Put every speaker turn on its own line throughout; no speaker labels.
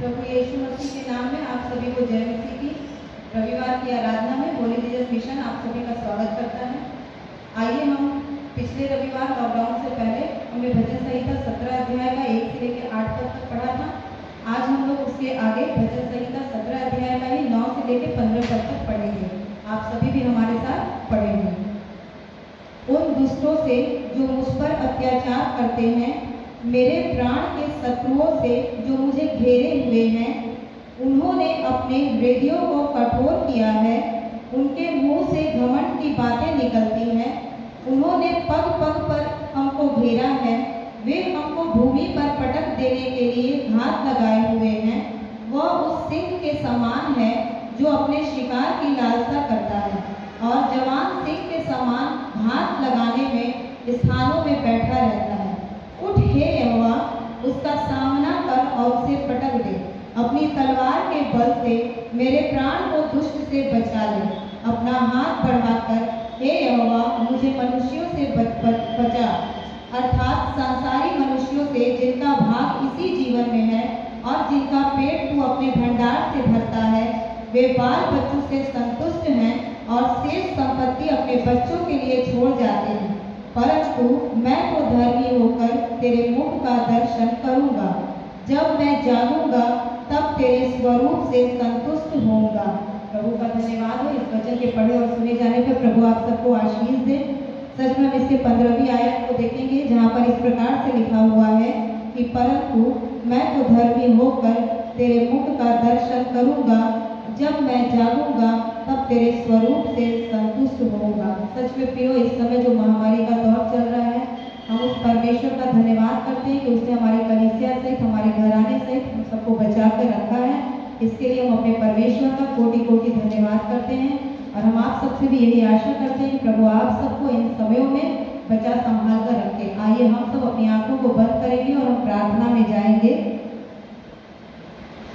प्रभु यीशु मसीह के नाम में आप सभी को जय मसीह की रविवार की आराधना में होली जीसस मिशन आप सभी का स्वागत करता है। आइए हम पिछले रविवार लॉकडाउन से पहले हमने भजन संहिता 17 अध्याय का 1 से लेकर 8 पद तक पढ़ा था। आज हम लोग उसके आगे भजन संहिता 17 अध्याय का ही 9 से लेकर 15 पद तक पढ़ेंगे। आप सभी भी हमारे साथ पढ़ेंगे। उन दुष्टों से जो मुझ पर अत्याचार करते हैं, मेरे प्राण के शत्रुओं से जो मुझे घेरे हुए हैं, उन्होंने अपने हृदयों को कठोर किया है। उनके मुंह से घमंड की बातें निकलती हैं। उन्होंने पग पग पर हमको घेरा है। वे हमको भूमि पर पटक देने के लिए घात लगाए हुए हैं। वह उस सिंह के समान है जो अपने शिकार की लालसा करता है और जवान सिंह के समान घात लगाने में स्थानों में बैठा रहता है। उठ हे यहोवा, उसका सामना कर और उसे पटक दे। अपनी तलवार के बल से मेरे प्राण को दुष्ट से बचा ले। अपना हाथ बढ़ाकर हे यहोवा, मुझे मनुष्यों से बचा, अर्थात संसारी मनुष्यों से जिनका भाग इसी जीवन में है और जिनका पेट तू अपने भंडार से भरता है। वे बाल बच्चों से संतुष्ट हैं और शेष संपत्ति अपने बच्चों के लिए छोड़ जाते हैं। परंतु मैं तो धर्मी होकर तेरे मुख का दर्शन करूंगा। जब मैं जागूंगा तब तेरे स्वरूप से संतुष्ट होऊंगा। प्रभु का धन्यवाद हो। इस वचन के पढ़े और सुने जाने पर प्रभु आप सबको आशीष दे। सच में हम इसके 15वीं आयत को देखेंगे, जहाँ पर इस प्रकार से लिखा हुआ है कि परंतु मैं तो धर्मी होकर तेरे मुख का दर्शन करूंगा। जब मैं जागूंगा तब तेरे स्वरूप से संतुष्ट होऊंगा। सच में प्रियो, इस समय जो महामारी का दौर चल रहा है, हम उस परमेश्वर का धन्यवाद करते हैं कि उसने हमारी कलीसिया सहित, हमारे घराने सहित हम सबको बचा कर रखा है। इसके लिए हम अपने परमेश्वर का कोटि कोटि धन्यवाद करते हैं और हम आप सबसे भी यही आशा करते हैं कि प्रभु आप सबको इन समयों में बचा संभाल कर रखे। आइए हम सब अपनी आंखों को बंद करेंगे और हम प्रार्थना में जाएंगे।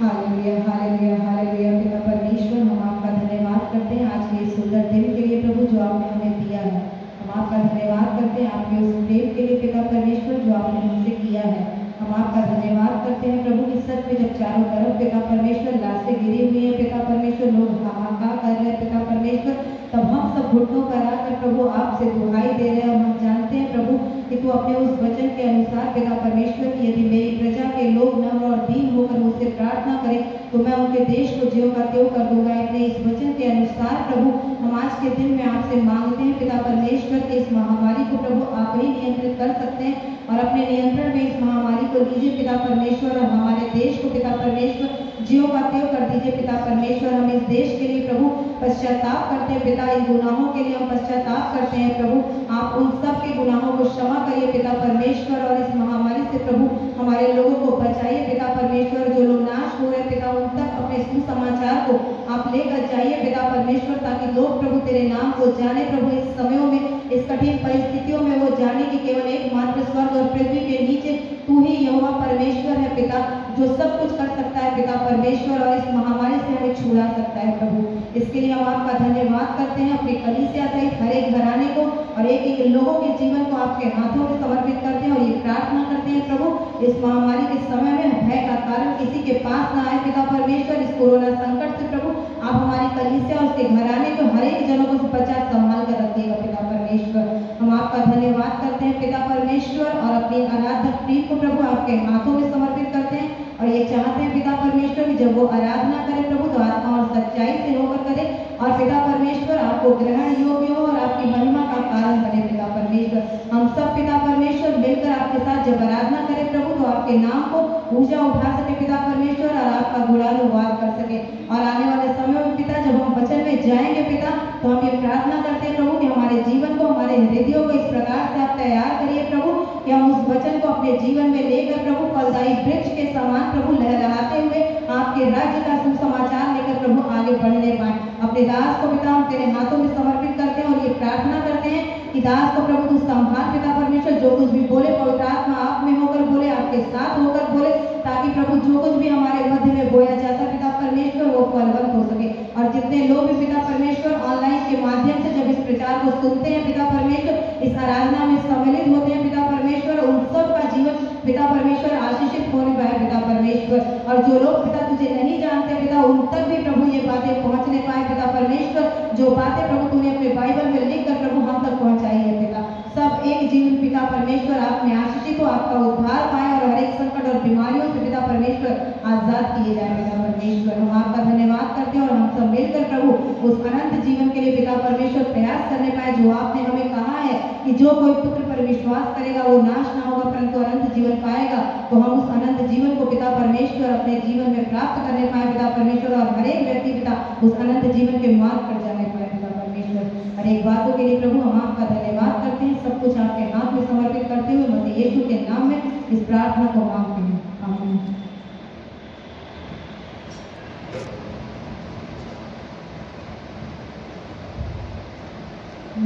Hallelujah, hallelujah, hallelujah. पिता परमेश्वर, हम आपका धन्यवाद करते हैं आज के सुंदर दिन के लिए प्रभु जो आपने हमें दिया है। हम आपका धन्यवाद करते हैं आपके उस प्रेम के लिए पिता परमेश्वर जो आपने हमसे किया है। हम आपका धन्यवाद करते हैं प्रभु की सच में जब चारों तरफ पिता परमेश्वर लाशें गिरी हुई हैं पिता परमेश्वर, लोग हाहाकार कर रहे हैं पिता परमेश्वर, तब हम सब घुटनों पर आकर प्रभु आपसे दुहाई दे रहे हैं। और हम जानते हैं प्रभु कि तू अपने उस वचन के अनुसार पिता परमेश्वर की यदि मेरी प्रजा के लोग नम्र और दीन होकर मुझसे प्रार्थना करें तो मैं उनके देश को ज्यों का त्यों कर दूंगा। अपने इस वचन के अनुसार प्रभु हम आज के दिन में आपसे मांगते हैं पिता परमेश्वर कि इस महामारी को प्रभु आप ही नियंत्रित कर सकते हैं और अपने नियंत्रण में इस महामारी को लीजिए पिता परमेश्वर और हमारे देश को पिता परमेश्वर ज्यों का त्यों कर दीजिए पिता परमेश्वर। हम इस देश के लिए प्रभु पश्चाताप करते हैं पिता, इन गुनाहों के लिए हम पश्चाताप करते हैं प्रभु। आप उन सब के गुनाहों को क्षमा करिए पिता परमेश्वर और इस महामारी से प्रभु हमारे लोगों को बचाइए पिता परमेश्वर। जो लोग नाश हो रहे पिता उन तक अपने सुसमाचार को आप लेकर जाइए पिता परमेश्वर, ताकि लोग प्रभु तेरे नाम को जाने प्रभु इस समयों में, इस कठिन परिस्थितियों में वो जाने की केवल एकमात्र स्वर्ग और पृथ्वी के नीचे तू ही यहोवा परमेश्वर है पिता, जो सब कुछ कर सकता है पिता परमेश्वर और इस महामारी से हमें छुड़ा सकता है प्रभु। इसके लिए हम आपका धन्यवाद करते हैं। अपनी कलीसिया सहित हर एक घराने को और एक एक लोगों के जीवन को आपके हाथों में समर्पित करते हैं और ये प्रार्थना करते हैं प्रभु इस महामारी के समय में भय का कारण किसी के पास ना आए पिता परमेश्वर। इस कोरोना संकट से प्रभु आप हमारी कलीसिया और उसके घराने को हर एक जनों को बचा संभाल कर रखिएगा पिता परमेश्वर। हम आपका धन्यवाद करते हैं पिता परमेश्वर और अपनी आराधक प्रीत को प्रभु आपके हाथों में समर्पित करते हैं और ये चाहते हैं पिता परमेश्वर कि जब वो आराधना करे प्रभु तो आत्मा और सच्चाई से होकर करे और पिता परमेश्वर आपको ग्रहण योग्य हो और आपकी महिमा का कारण बने पिता परमेश्वर। हम सब पिता परमेश्वर मिलकर आपके साथ जब आराधना करें प्रभु तो आपके नाम को ऊंचा उठा सके पिता परमेश्वर और आपका गुणानुवाद कर सके। और आने वाले समय में पिता जब हम वचन में जाएंगे पिता तो हम ये प्रार्थना करते हैं प्रभु कि हमारे जीवन को, हमारे हृदयों को इस प्रकार से आप तैयार करिए प्रभु कि हम उस वचन को अपने जीवन में लेकर प्रभु फलदायी वृक्ष के समान प्रभु लहराते हुए आपके राज्य का सुसमाचार लेकर प्रभु आगे बढ़ने पाए। अपने दास को पिता हम तेरे हाथों में समर्पित करते हैं और ये प्रार्थना करते हैं कि दास को प्रभु तू संभाल पिता परमेश्वर, जो कुछ भी बोले पवित्र आत्मा आप में होकर बोले, आपके साथ होकर बोले, ताकि प्रभु जो कुछ भी हमारे मध्य में बोया जाता है पिता परमेश्वर वो फलवंत हो सके। और जितने लोग भी पिता परमेश्वर ऑनलाइन के माध्यम से जब इस प्रचार को सुनते हैं पिता परमेश्वर, इस आराधना में सम्मिलित होते हैं पिता परमेश्वर, उन सब का जीवन पिता परमेश्वर आशीषित होने पाए पिता परमेश्वर। और और जो लोग पिता तुझे नहीं जानते पिता उन तक भी प्रभु ये बातें पहुंचने पाए पिता परमेश्वर। जो बातें प्रभु तूने अपने बाइबल में लिख कर प्रभु हम तक पहुंचाई है पिता, सब एक जीवन पिता परमेश्वर आप में आशीषित हो, आपका उद्धार पाए और हर एक संकट और बीमारियों से पिता परमेश्वर आजाद किए जाए पिता परमेश्वर। हम आपका धन्यवाद करते हैं और हम सब मिलकर प्रभु उस अनंत जीवन के लिए पिता परमेश्वर प्रयास करने पाए जो आपने हमें कहा है कि जो कोई पुत्र पर विश्वास करेगा वो नाश ना होगा परंतु अनंत जीवन पाएगा। तो हम उस अनंत जीवन को पिता परमेश्वर अपने जीवन में प्राप्त करने पाए पिता परमेश्वर, और हर एक व्यक्ति पिता उस अनंत जीवन के मार्ग पर जाने पाए पिता परमेश्वर। हर एक बातों के लिए प्रभु हम आपका धन्यवाद करते हैं, सब कुछ आपके हाथ में समर्पित करते हुए मसीह यीशु के नाम में इस प्रार्थना को मांगते हैं, आमीन।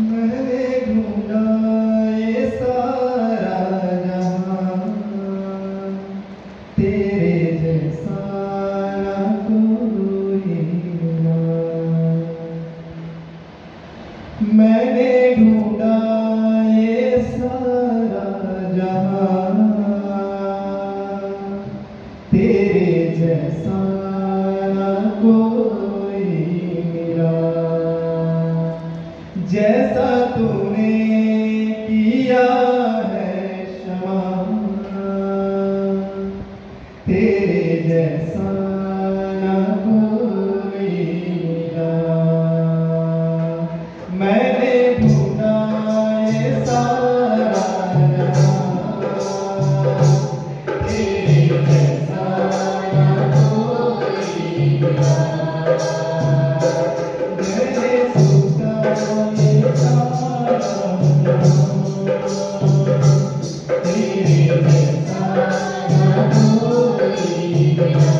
मैंने ढूंढा ये सारा जहां, तेरे जैसा ना कोई मिला। मैंने ढूंढा ये सारा जहां, तेरे जैसा ना कोई मिला। जैसा तूने किया है क्षमा, तेरे जैसा ना कोई मिला। मैंने ढूंढा ये सारा जहां, तेरे जैसा ना कोई मिला। मैंने सोचा ये सारा जहां, तेरे जैसा ना कोई मिला।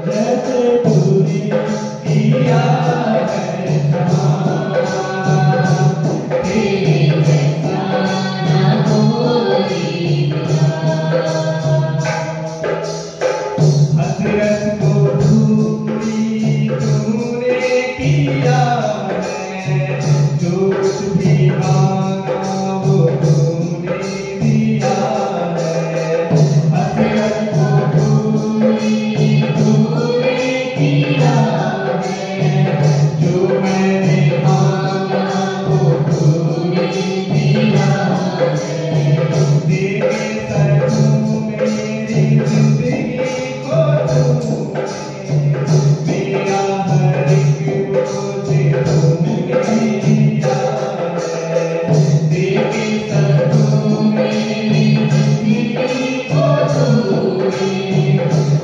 जैसे तूने किया है क्षमा, तेरे जैसा ना कोई मिला। हसरत को पूरी तूने किया है, जो कुछ भी मांगा वो तूने दिया है। हसरत को पूरी तूने किया है, जो मैंने मांगा वो तूने दिया है। तेरे सनों मेरी जिंदगी को तूने, मेरा हर एक बोझ तूने लिया है। तेरे सनों मेरी जिंदगी को तूने,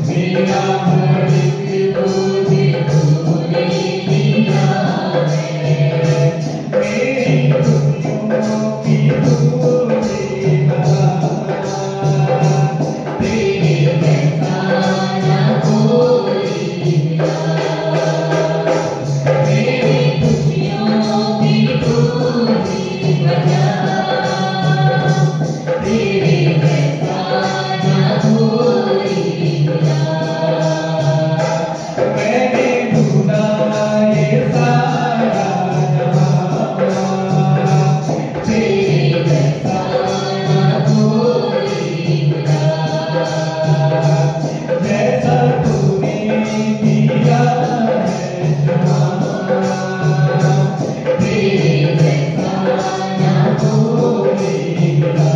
मेरा हर एक बोझ तूने लिया है। मेरी खुशियों की तूने बहा, तेरे जैसा ना कोई मिला। मेरी खुशियों की तूने बहा, तेरे जैसा ना कोई मिला। मैंने ढूंढा ये सारा जहां, तेरे जैसा ना कोई मिला। जैसा तूने किया है क्षमा, तेरे जैसा ना कोई मिला।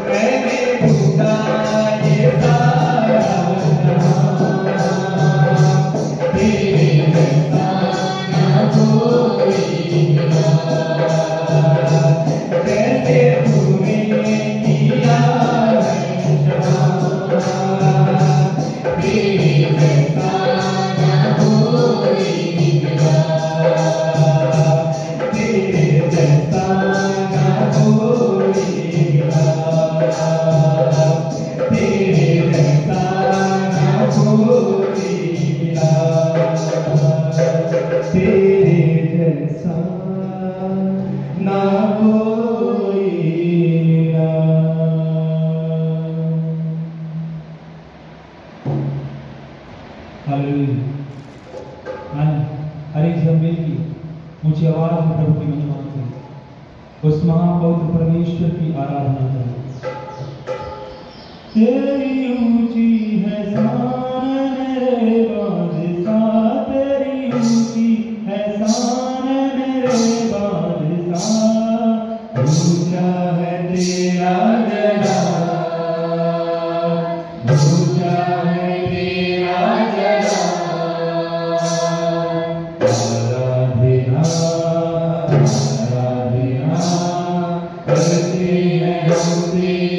मैंने ढूंढा ये सारा जहां, तेरे जैसा ना कोई मिला। जैसे तूने किया है क्षमा, तेरे जैसा ना कोई मिला। तेरे जैसा ना कोई मिला। तेरे जैसा ना कोई मिला। तेरे जैसा ना कोई मिला।
हालेलुया। हर एक ज़मीर की ऊंची आवाज में प्रभु की महिमा करें, उस महापवित्र परमेश्वर की आराधना करें।
तेरी ऊंची है शान मेरे बादशाह, तेरी ऊंची है शान मेरे बादशाह। ऊंचा है तेरा जलाल, ऊंचा है तेरा जलाल। आराधना आराधना करते हैं हम तेरी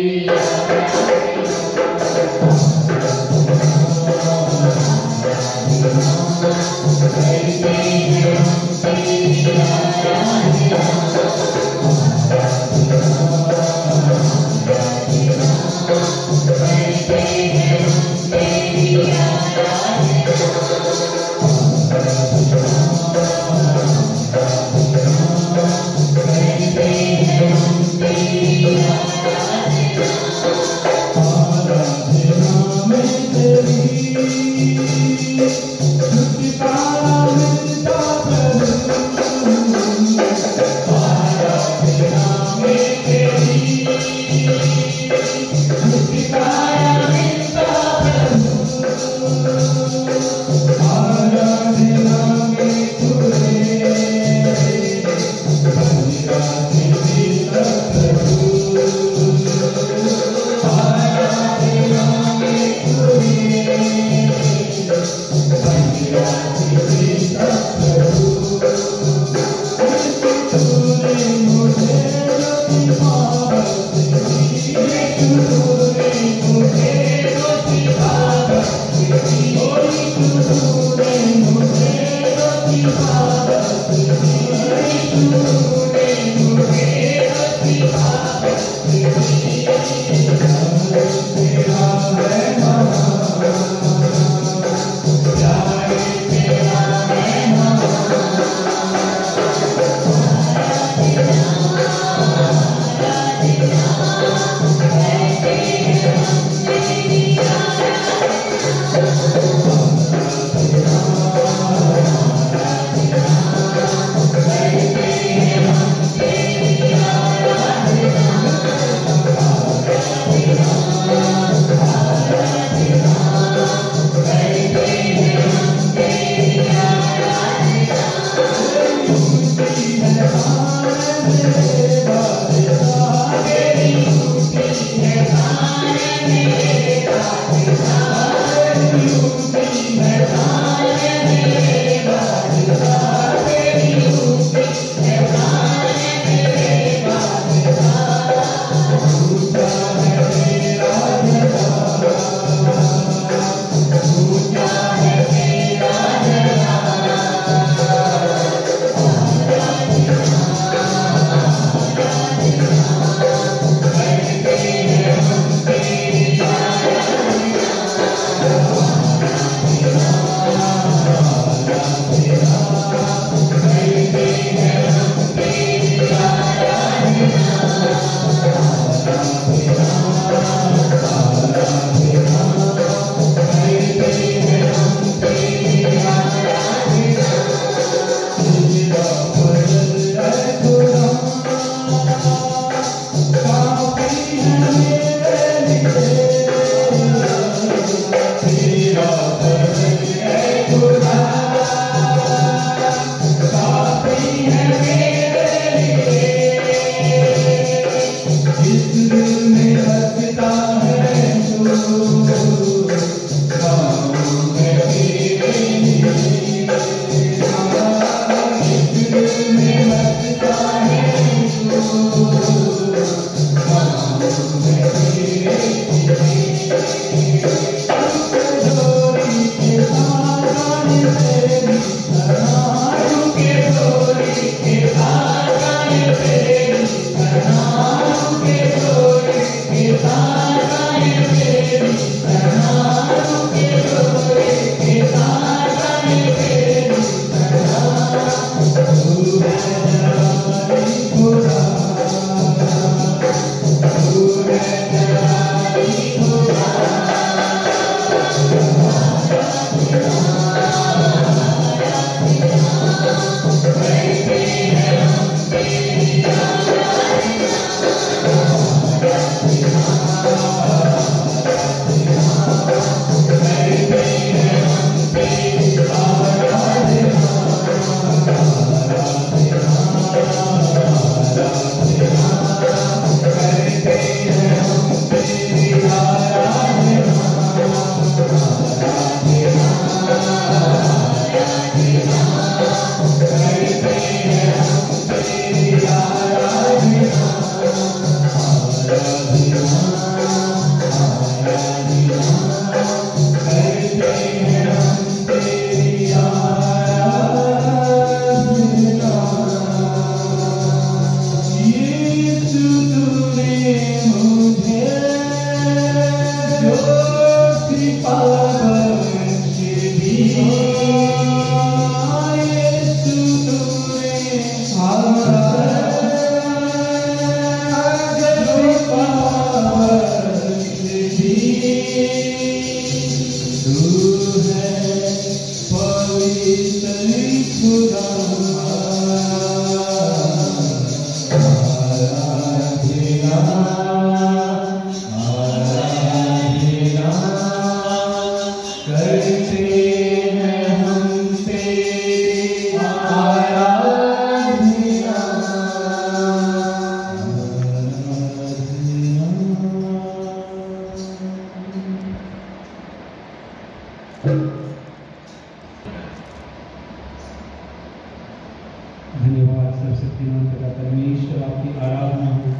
धन्यवाद सर्वशक्तिमान पिता परमेश्वर, आपकी आराधना हो।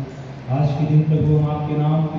आज के दिन प्रभु हम आपके नाम की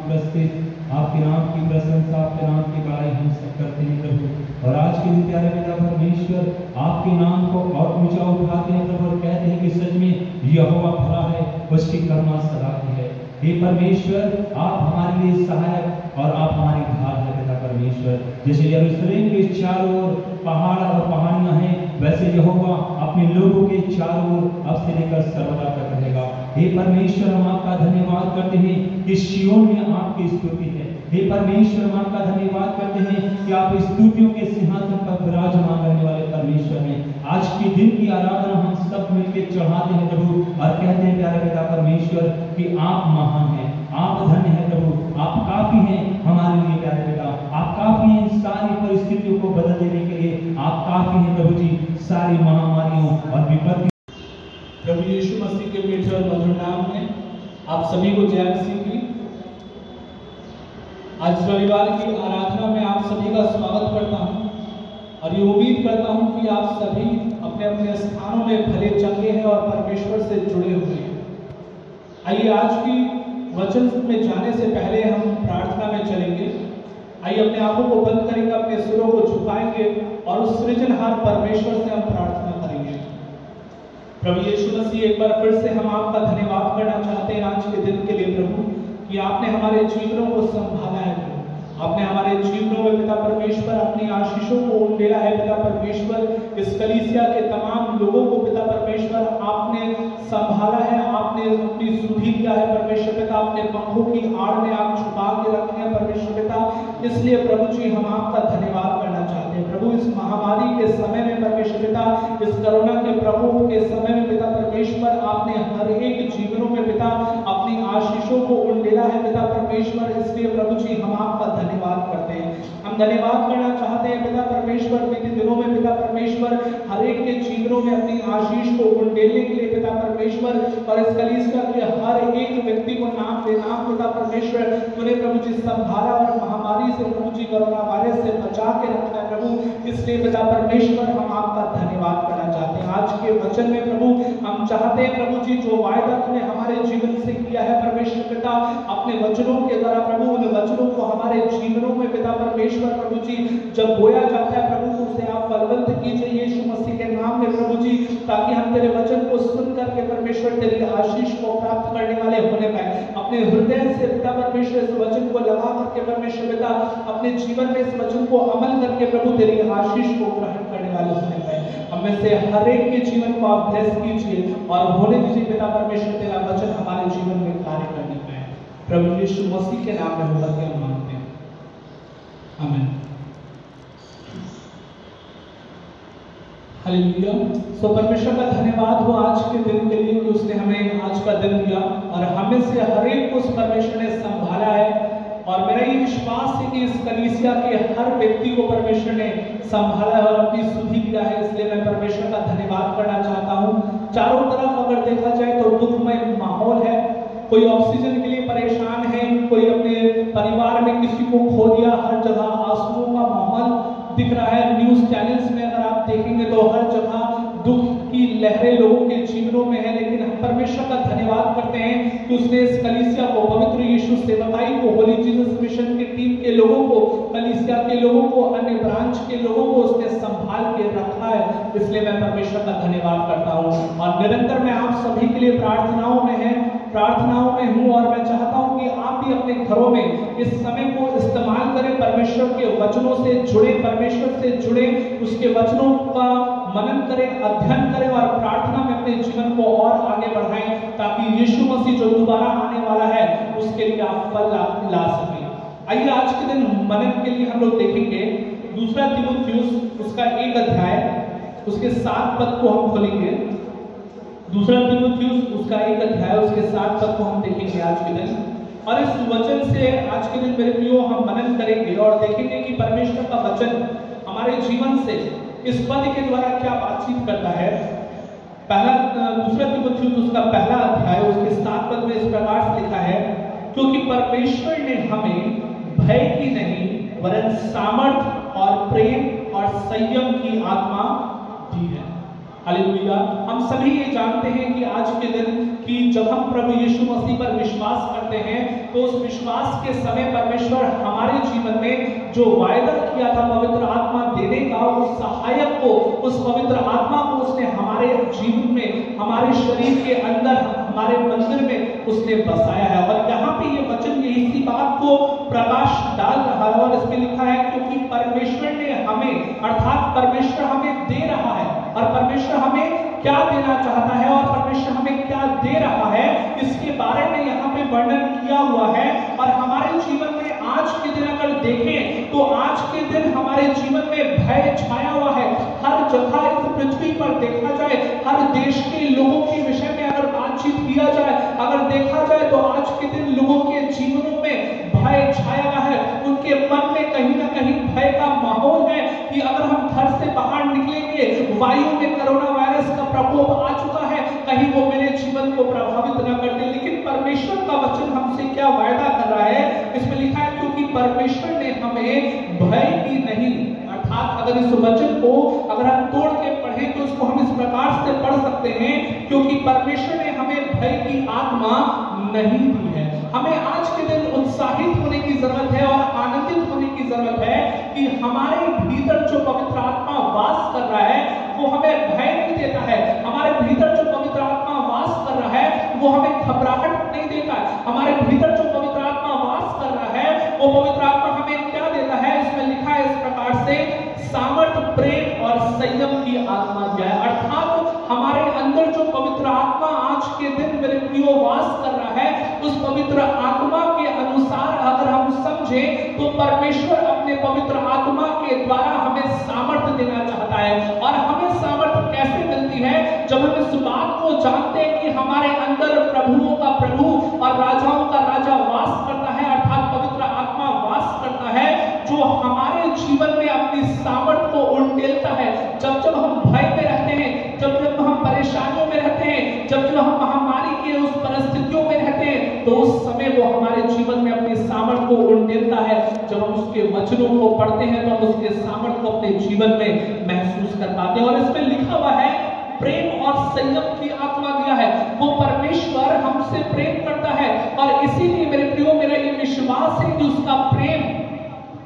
आपके नाम की प्रशंसा, आपके नाम की बड़ाई हम सब करते हैं प्रभु। और आज के दिन प्यारे पिता परमेश्वर आपके नाम को और ऊंचा उठाते हैं प्रभु, और कहते हैं कि सच में यहोवा भला है, उसकी करुणा सदा की है। हे परमेश्वर, आप हमारे लिए सहायक और आप हमारी ढाल है पिता परमेश्वर। जैसे यरूशलेम के चारों ओर पहाड़ और पहाड़ियां हैं, वैसे यहोवा अपने लोगों के चारों ओर अब से लेकर सर्वदा तक रहेगा। हे परमेश्वर, हम आपका धन्यवाद करते हैं कि सिय्योन में आपकी स्तुति है। हे परमेश्वर, हम आपका धन्यवाद करते हैं कि आप स्तुतियों के सिंहासन पर विराजमान रहने वाले परमेश्वर हैं। आज के दिन की आराधना हम सब मिलकर चढ़ाते हैं प्रभु, और कहते हैं प्यारे पिता परमेश्वर कि आप महान हैं, आप धन्य हैं प्रभु, आप काफी हैं हमारे लिए प्यारे पिता। आप काफी हैं सारी परिस्थितियों को बदल देने के लिए, आप काफी हैं प्रभु जी सारी महामारियों और विपत्ति।
प्रभु यीशु मसीह के मीठे और मधुर नाम में आप सभी को जय मसीह की। आज रविवार की आराधना में आप सभी का स्वागत करता हूं, और ये उम्मीद करता हूं कि आप सभी अपने अपने स्थानों में भले चंगे हैं और परमेश्वर से जुड़े हुए हैं। आइए आज की वचन में जाने से पहले हम प्रार्थना में चलेंगे। आइए अपने आंखों को बंद करेंगे, अपने सिरों को झुकाएंगे और उस सृजनहार परमेश्वर से हम प्रार्थना करेंगे। प्रभु यीशु मसीह, एक बार फिर से हम आपका धन्यवाद करना चाहते हैं आज के दिन के लिए प्रभु, कि आपने हमारे जीवनों को संभाला है प्रभु। आपने हमारे जीवनों में पिता परमेश्वर अपनी आशीषों को उंडेला है पिता परमेश्वर। इस कलीसिया के तमाम लोगों को पिता परमेश्वर आपने संभाला है, आपने अपनी सुधि दिया है परमेश्वर पिता, अपने पंखों की आड़ में आप छुपा के रखे हैं परमेश्वर पिता। इसलिए प्रभु जी हम आपका धन्यवाद करना चाहते हैं प्रभु। इस महामारी के समय में परमेश्वर पिता, इस कोरोना के प्रकोप के समय में पिता परमेश्वर, आपने हर एक जीवनों में पिता अपनी आशीषों को उंडेला है पिता परमेश्वर। इसलिए प्रभु जी हम आपका धन्यवाद करते हैं। हम धन्यवाद करना चाहते हैं पिता परमेश्वर, बीते दिनों में पिता परमेश्वर हर एक के जीवनों में अपनी आशीष को उंडेलने के लिए पिता परमेश्वर, और इस कलीसिया के हर एक व्यक्ति को नाम बेनाम पिता परमेश्वर तूने प्रभु जी संभाला, और महामारी से प्रभु जी कोरोना वायरस से बचा के रखा है प्रभु। इसलिए पिता परमेश्वर हम आपका धन्यवाद करना चाहते हैं। आज के वचन में प्रभु हम चाहते हैं प्रभु जी, जो वायदा तूने हमारे जीवन से किया है परमेश्वर पिता, अपने वचनों के द्वारा प्रभु उन वचनों को हमारे जीवनों में पिता परमेश्वर प्रभु जी जब बोया जाता है प्रभु, उसे आप फलवंत कीजिए यीशु मसीह के नाम में प्रभु जी, ताकि हम तेरे वचन को सुन करके परमेश्वर तेरी आशीष को प्राप्त करने वाले होने पाए। अपने हृदय से पिता परमेश्वर इस वचन को लगा करके परमेश्वर पिता अपने जीवन में इस वचन को अमल करके प्रभु तेरी आशीष को ग्रहण करने वाले होने पाए। हमें से हर एक के जीवन को आप ब्लेस कीजिए और होने दीजिए पिता परमेश्वर, तेरा वचन हमारे जीवन में कार्य करने पाए। प्रभु यीशु मसीह के नाम में होगा कि हम मांगते हैं, आमीन। हालेलुया। सो परमेश्वर का धन्यवाद हो आज के दिन के लिए कि उसने हमें आज का दिन दिया, और हमें से हर एक को उस परमेश्वर ने संभाला है। और मेरा ये विश्वास है कि इस कलीसिया के हर व्यक्ति को परमेश्वर ने संभाला है और अपनी सुधि दिया है। इसलिए मैं परमेश्वर का धन्यवाद करना चाहता हूँ। चारों तरफ अगर देखा जाए तो दुखमय माहौल है, कोई ऑक्सीजन के लिए परेशान है, कोई अपने परिवार में किसी को खो दिया, हर जगह आंसुओं का माहौल दिख रहा है। न्यूज चैनल्स में अगर आप देखेंगे तो हर जगह दुख की लहरें लोगों के जीवनों में है। लेकिन हम परमेश्वर का धन्यवाद करते हैं कि उसने इस कलीसिया को, पवित्र यीशु सेवकाई को, होली जीसस मिशन की टीम के लोगों को, कलीसिया के लोगों को, अन्य ब्रांच के लोगों को उसने संभाल के रखा है। इसलिए मैं परमेश्वर का धन्यवाद करता हूँ। और निरंतर मैं आप सभी के लिए प्रार्थनाओं में हूँ, और मैं चाहता हूँ कि आप भी अपने घरों में इस समय को इस्तेमाल करें, परमेश्वर के वचनों से जुड़े, परमेश्वर से जुड़े, उसके वचनों का मनन करें, अध्ययन करें और प्रार्थना में अपने जीवन को और आगे बढ़ाएं, ताकि यीशु मसीह जो दोबारा आने वाला है उसके लिए आप फल ला सकें। आइए आज के दिन मनन के लिए हम लोग देखेंगे दूसरा तीमुथियुस उसका 1 अध्याय उसके 7 पद को हम खोलेंगे। दूसरा तीमुथियुस उसका 1 अध्याय उसके 7 पद को हम देखेंगे आज के दिन। और इस वचन से आज के दिन मेरे प्रियो हम मनन करेंगे और देखेंगे कि परमेश्वर का वचन हमारे जीवन से इस पद के द्वारा क्या बातचीत करता है। दूसरा तीमुथियुस उसका 1 अध्याय उसके 7 पद में इस प्रकार से लिखा है, क्योंकि परमेश्वर ने हमें भय की नहीं वरन सामर्थ और प्रेम संयम की आत्मा दी है। हालेलुया। हम सभी ये जानते हैं कि आज के दिन कि जब हम प्रभु यीशु मसीह पर विश्वास करते हैं तो उस विश्वास के समय परमेश्वर हमारे जीवन में जो वायदा किया था पवित्र आत्मा देने का, उस सहायक को, उस पवित्र आत्मा को उसने हमारे जीवन में, हमारे शरीर के अंदर, हमारे मंदिर में उसने बसाया है। और यहाँ पे ये वचन ये इसी बात को प्रकाश डाल रहा है और इसमें लिखा है क्योंकि परमेश्वर ने हमें, अर्थात परमेश्वर हमें दे रहा है और परमेश्वर हमें क्या देना चाहता है और परमेश्वर हमें क्या दे रहा है, इसके बारे में यहाँ पे वर्णन किया हुआ है। और हमारे जीवन में आज के दिन अगर देखें तो आज के दिन हमारे जीवन में भय छाया हुआ है। हर जगह इस पृथ्वी पर देखा जाए, हर देश के लोगों के विषय में अगर बातचीत किया जाए, अगर देखा जाए तो आज के दिन लोगों के जीवनों में भय छाया हुआ है। उनके मन में कहीं ना कहीं भय का माहौल है कि अगर हम घर से बाहर निकलेंगे, वायु में कोरोना वायरस का प्रकोप आ चुका है, कहीं वो मेरे जीवन को प्रभावित न कर दे। लेकिन परमेश्वर का वचन हमसे क्या वायदा कर रहा है, इसमें लिखा है क्योंकि परमेश्वर ने हमें भय की नहीं, अर्थात अगर इस वचन को अगर हम तोड़ के पढ़ें तो उसको हम इस प्रकार से पढ़ सकते हैं क्योंकि परमेश्वर ने हमें भय की आत्मा नहीं दी है। हमें आज के दिन उत्साहित होने की जरूरत है और आनंदित होने की जरूरत है कि हमारे भीतर जो पवित्र आत्मा वास कर रहा है वो हमें भय नहीं देता है। हमारे भीतर जो पवित्र आत्मा वास कर रहा है वो हमें घबराहट नहीं देता है। हमारे भीतर जो पवित्र आत्मा वास कर रहा है वो पवित्र आत्मा हमें क्या देता है, इसमें लिखा है इस प्रकार से, सामर्थ्य, प्रेम और संयम की आत्मा दिया है। अर्थात हमारे अंदर जो पवित्र आत्मा आज के दिन मेरे प्रियो वास कर रहा है, उस पवित्र आत्मा के अनुसार अगर हम समझे तो परमेश्वर अपने पवित्र आत्मा के द्वारा हमें सामर्थ्य देना चाहता है। और हमें सामर्थ्य कैसे मिलती है, जब हम इस बात को जानते हैं कि हमारे अंदर प्रभुओं का प्रभु और राजाओं का राजा वास करता है, अर्थात पवित्र आत्मा वास करता है जो हमारे जीवन में अपनी सामर्थ्य को उंडेलता है। जब जब हम भय में रहते हैं, जब जब हम परेशानियों में रहते हैं, जब जब हम महामारी के उस परिस्थितियों में रहते हैं, तो उस समय वो हमारे जीवन में अपनी सामर्थ्य को उंडेलता है। जब हम उसके वचनों को पढ़ते हैं तो हम उसके सामर्थ्य को अपने जीवन में महसूस कर पाते हैं। और इसमें लिखा हुआ है प्रेम और संयम की आत्मा दिया है। वो परमेश्वर हमसे प्रेम करता है और इसीलिए मेरे प्रियो मेरा ये विश्वास है कि उसका प्रेम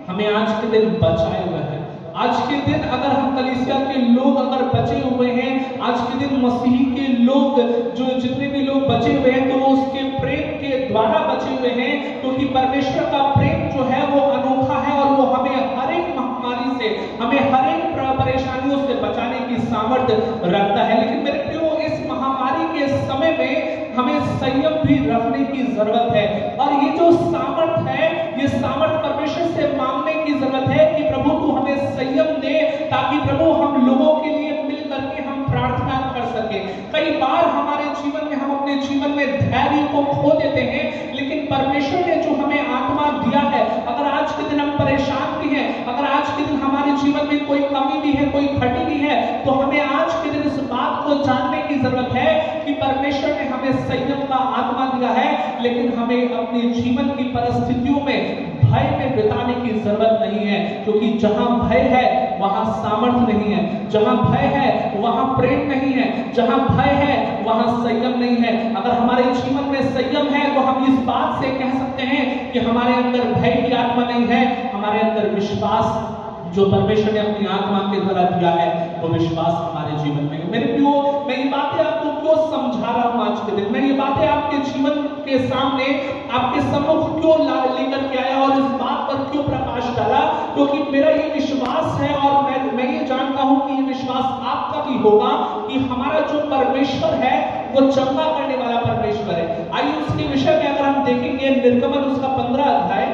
हमें आज के दिन बचाए हुए है। आज के दिन अगर हम कलीसिया के लोग अगर बचे हुए हैं, आज के दिन मसीही के लोग जो जितने भी लोग बचे हुए हैं तो वो उसके प्रेम के द्वारा बचे हुए हैं, क्योंकि परमेश्वर का प्रेम जो है वो अनोखा है और वो हमें हर एक महामारी से, हमें हर एक परेशानियों से बचाने की सामर्थ्य रखता है। लेकिन मेरे प्रियो इस महामारी के समय में हमें संयम भी रखने की जरूरत है। और ये जो सामर्थ्य है, ये सामर्थ्य परमेश्वर से मांगने की जरूरत है कि प्रभु तू हमें संयम दे, ताकि प्रभु हम लोगों के लिए मिल करके हम प्रार्थना कर सके। कई बार हमारे जीवन में हम अपने जीवन में धैर्य को खो देते हैं, लेकिन परमेश्वर ने जो हमें आत्मा दिया है, अगर आज के दिन हम परेशान भी हैं, अगर आज के दिन हमारे जीवन में कोई कमी भी है, कोई घटी भी है, तो हमें आज के दिन इस बात को जानने की जरूरत है कि परमेश्वर ने हमें संयम का आत्मा दिया है, लेकिन हमें अपने जीवन की परिस्थितियों में भय में बिताने की जरूरत नहीं है। क्योंकि जहां भय है वहां सामर्थ्य नहीं है, जहां भय है वहां प्रेम नहीं है, जहां भय है वहां संयम नहीं है। अगर हमारे जीवन में संयम है तो हम इस बात से कह सकते हैं कि हमारे अंदर भय की आत्मा नहीं है, हमारे अंदर विश्वास जो परमेश्वर ने अपनी आत्मा के द्वारा दिया है वो विश्वास हमारे जीवन में। मेरे प्रियो मैं ये बातें आपको क्यों समझा रहा हूं आज के दिन, मैं ये बातें आपके जीवन के सामने आपके सम्मुख क्यों लेकर के आया और इस बात पर क्यों प्रकाश डाला, क्योंकि मेरा ये विश्वास है और मैं ये जानता हूं कि ये विश्वास आपका भी होगा कि हमारा जो परमेश्वर है वो चंगा करने वाला परमेश्वर है। आइए उसके विषय में अगर हम देखेंगे निर्गमन उसका 15 अध्याय,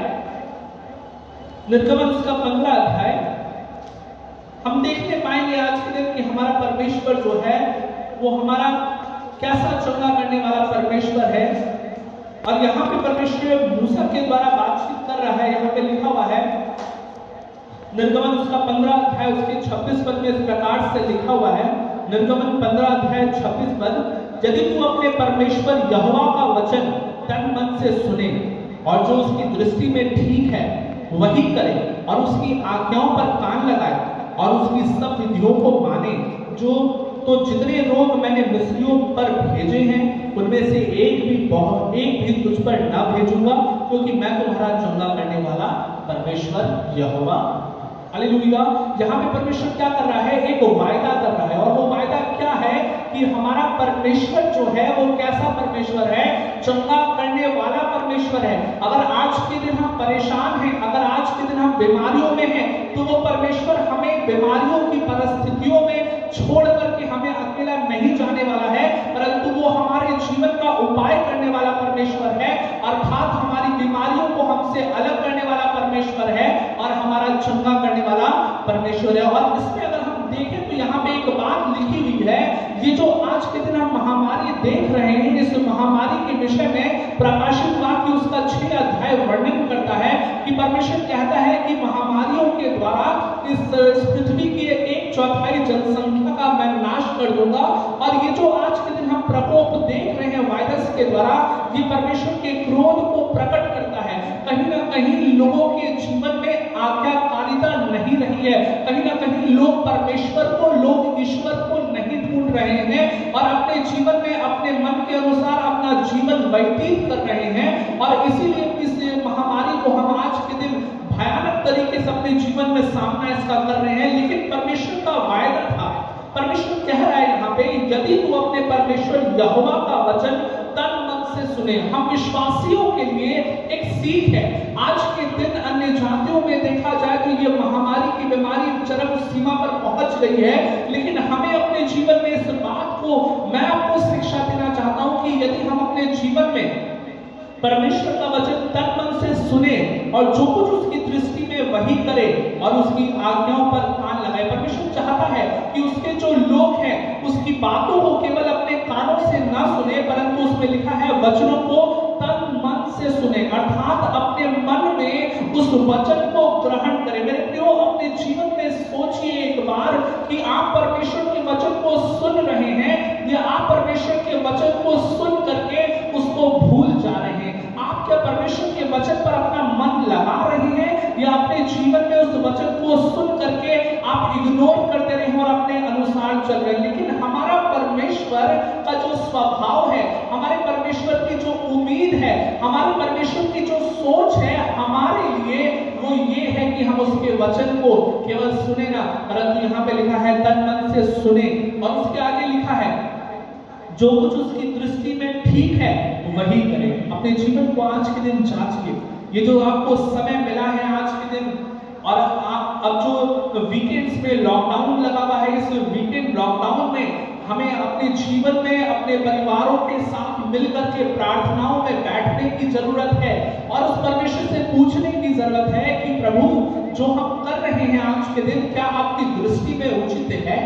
निर्गमन उसका 15 अध्याय हम देखने पाएंगे आज के दिन कि हमारा परमेश्वर जो है वो हमारा कैसा चंगा करने वाला परमेश्वर है। और यहाँ पे परमेश्वर मूसा के द्वारा बातचीत कर रहा है। यहाँ पे लिखा हुआ है निर्गमन उसका 15 अध्याय उसके 26 पद में इस प्रकार से लिखा हुआ है, निर्गमन 15 अध्याय 26 पद, यदि तू अपने परमेश्वर यहोवा का वचन तन मन से सुने और जो उसकी दृष्टि में ठीक है वही करे और उसकी आज्ञाओं पर कान लगाए और उसकी सब विधियों को माने। तो जितने रोग मैंने मिस्रियों पर भेजे हैं उनमें से एक भी तुझ पर ना भेजूंगा, क्योंकि मैं तुम्हारा चंगा करने वाला परमेश्वर यहोवा। हालेलुया। यहाँ पे परमेश्वर क्या कर रहा है? एक वायदा कर रहा है, और वो वायदा क्या है कि हमारा परमेश्वर जो है वो कैसा परमेश्वर है? चंगा करने वाला परमेश्वर है। अगर आज के दिन हम परेशान हैं, अगर आज के दिन हम बीमारियों में हैं, तो वो परमेश्वर हमें बीमारियों की परिस्थितियों में छोड़ करके हमें अकेला नहीं जाने वाला है, परंतु वो हमारे जीवन का उपाय करने वाला परमेश्वर है, अर्थात हमारी बीमारियों को हमसे अलग करने वाला परमेश्वर है और हमारा चंगा करने वाला परमेश्वर है। और इसमें अगर हम देखें तो यहाँ पे एक बात लिखी हुई है, ये जो आज के दिन हम महामारी देख रहे हैं, इस महामारी के विषय में प्रकाशित वाक्य उसका 6 अध्याय वर्णन करता है कि परमेश्वर कहता है कि महामारियों के द्वारा इस पृथ्वी की 1/4 जनसंख्या का मैं नाश कर दूंगा। और ये जो आज के दिन हम प्रकोप देख रहे हैं वायरस के द्वारा, ये परमेश्वर के क्रोध को प्रकट करता है। कहीं ना कहीं लोगों के जीवन में आज्ञाकारिता नहीं रही है, कहीं ना कहीं लोग परमेश्वर को, लोग ईश्वर को नहीं ढूंढ रहे हैं और अपने जीवन में अपने मन के अनुसार अपना जीवन व्यतीत कर रहे हैं। और इसीलिए इस महामारी को हम आज के दिन भयानक तरीके से अपने जीवन में सामना इसका कर रहे हैं। लेकिन परमेश्वर का वायदा था, परमेश्वर कह रहा है यहाँ पे, यदि तू अपने परमेश्वर यहोवा का वचन तन मन से सुने। हम विश्वासियों के लिए एक सीख है। आज के दिन अन्य जातियों में देखा जाए तो ये महामारी की बीमारी चरम सीमा पर पहुंच गई है, लेकिन हमें अपने जीवन में इस बात को, मैं आपको शिक्षा देना चाहता हूं कि यदि हम अपने जीवन में परमेश्वर का वचन तन मन से सुने और जो कुछ उसकी दृष्टि में वही करे और उसकी आज्ञाओं पर कान लगाए। परमेश्वर चाहता है कि उसके जो लोग हैं उसकी बातों को केवल अपने कानों से ना सुने, परंतु उसमें लिखा है वचनों को तन मन से सुने, अर्थात अपने मन में उस वचन को ग्रहण करें। मेरे प्रियो, अपने जीवन में सोचिए एक बार कि आप परमेश्वर के वचन को सुन रहे हैं या आप परमेश्वर के वचन को सुन करके उसको भूल जा रहे हैं। आप क्या परमेश्वर के वचन पर अपना मन लगा रहे हैं या अपने जीवन में उस वचन को सुन करके आप इग्नोर करते रहे हैं और अपने अनुसार चल रहे हैं? लेकिन हमारा परमेश्वर का जो स्वभाव है, हमारे परमेश्वर की जो उम्मीद है, हमारे परमेश्वर की जो सोच है हमारे लिए, वो ये है कि हम उसके वचन को केवल सुने ना, परंतु यहाँ पे लिखा है तन मन से सुने। और उसके आगे लिखा है जो कुछ उसकी दृष्टि में ठीक है वही करें। अपने जीवन को आज के दिन जांचिए। ये जो आपको समय मिला है आज के दिन, और आप अब जो वीकेंड्स में लॉकडाउन लगा हुआ है, इस वीकेंड लॉकडाउन में हमें अपने जीवन में अपने परिवारों के साथ मिलकर के प्रार्थनाओं में बैठने की जरूरत है और उस परमेश्वर से पूछने की जरूरत है कि प्रभु जो हम कर रहे हैं आज के दिन, क्या आपकी दृष्टि में उचित है?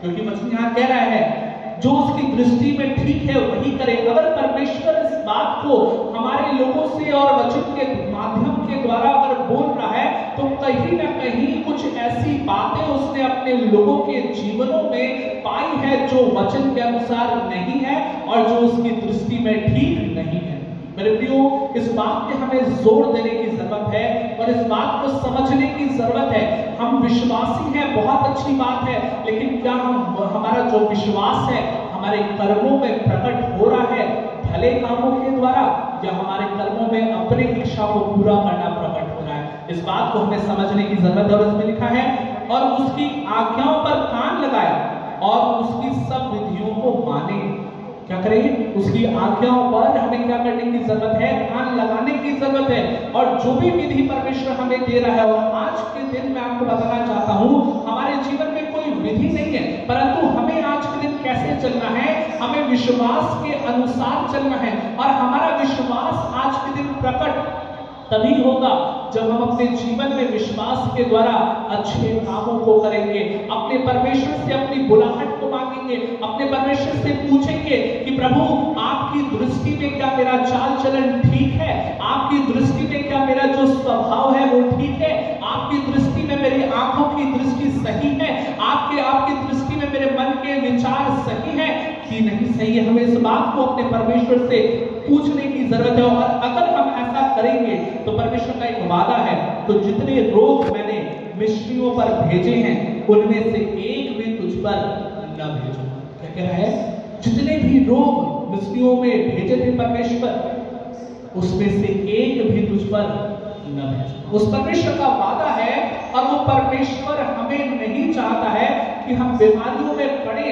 क्योंकि वचन यहाँ कह रहा है जो उसकी दृष्टि में ठीक है वही करे। अगर परमेश्वर इस बात को हमारे लोगों से और वचन के माध्यम के द्वारा अगर बोल रहा है, तो कहीं ना कहीं कुछ ऐसी बातें उसने अपने लोगों के जीवनों में पाई है जो वचन के अनुसार नहीं है और जो उसकी दृष्टि में ठीक नहीं है। मेरे प्रियो, इस बात पे हमें जोर देने की जरूरत है और इस बात को समझने की जरूरत है। हम विश्वासी हैं, बहुत अच्छी बात है, लेकिन क्या हमारा जो विश्वास है हमारे कर्मों में प्रकट हो रहा है, भले कामों के द्वारा, या हमारे कर्मों में अपनी इच्छा को पूरा करना प्रकट हो रहा है? इस बात को हमें समझने की जरूरत है। और इसमें लिखा है और उसकी आज्ञाओं पर कान लगाए और उसकी सब विधियों को माने। क्या करें? उसकी आज्ञाओं पर हमें क्या करने की जरूरत है? कान लगाने की जरूरत है। और जो भी विधि परमेश्वर हमें दे रहा है, और आज के दिन मैं आपको बताना चाहता हूं, हमारे जीवन में कोई विधि नहीं है, परंतु हमें आज के दिन कैसे चलना है? हमें विश्वास के अनुसार चलना है। और हमारा विश्वास आज के दिन प्रकट तभी होगा जब हम अपने जीवन में विश्वास के द्वारा अच्छे कामों को करेंगे, अपने परमेश्वर से अपनी बुलाहट को मांगेंगे, अपने परमेश्वर से पूछेंगे कि प्रभु आपकी दृष्टि में क्या मेरा चाल चलन ठीक है? आपकी दृष्टि में क्या मेरा जो स्वभाव है वो ठीक है? आपकी दृष्टि में मेरी आंखों की दृष्टि सही है? आपकी दृष्टि में मेरे मन के विचार सही है कि नहीं सही है? हमें इस बात को अपने परमेश्वर से पूछने की जरूरत है। और अगर हम ऐसा करेंगे तो परमेश्वर का एक वादा है, तो जितने रोग मैंने मिस्रियों पर भेजे हैं उनमें से एक भी तुझ पर न भेजो। क्या कह रहा है? जितने भी रोग मिस्रियों में भेजे थे परमेश्वर, उसमें से एक भी तुझ पर न भेजो। उस परमेश्वर का वादा है और वो परमेश्वर हमें नहीं चाहता है कि हम बीमारियों में पड़े।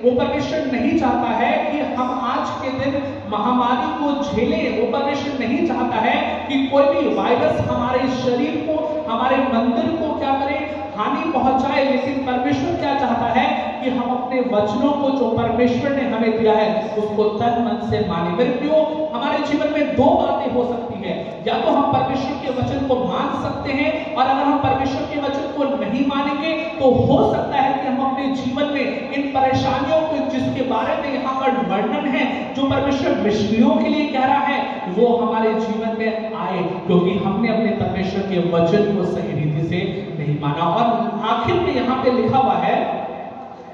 वो परमेश्वर नहीं चाहता है कि हम आज के दिन महामारी को झेलें। वो परमेश्वर नहीं चाहता है कि कोई भी वायरस हमारे शरीर को, हमारे मंदिर को क्या करे, हानि पहुंचाए। लेकिन परमेश्वर क्या चाहता है कि हम अपने वचनों को जो परमेश्वर ने हमें दिया है उसको तन मन से माने। मेरे प्रियो, हमारे जीवन में दो बातें हो सकती है, या तो हम परमेश्वर के वचन को मान सकते हैं, और अगर हम परमेश्वर के वचन को नहीं मानेंगे तो हो सकता है कि हम अपने जीवन में इन परेशानियों को, जिसके बारे में यहाँ पर वर्णन है, जो परमेश्वर मिस्रियों के लिए कह रहा है, वो हमारे जीवन में आए, क्योंकि हमने अपने परमेश्वर के वचन को सही रीति से नहीं माना। और आखिर में यहाँ पे लिखा हुआ है,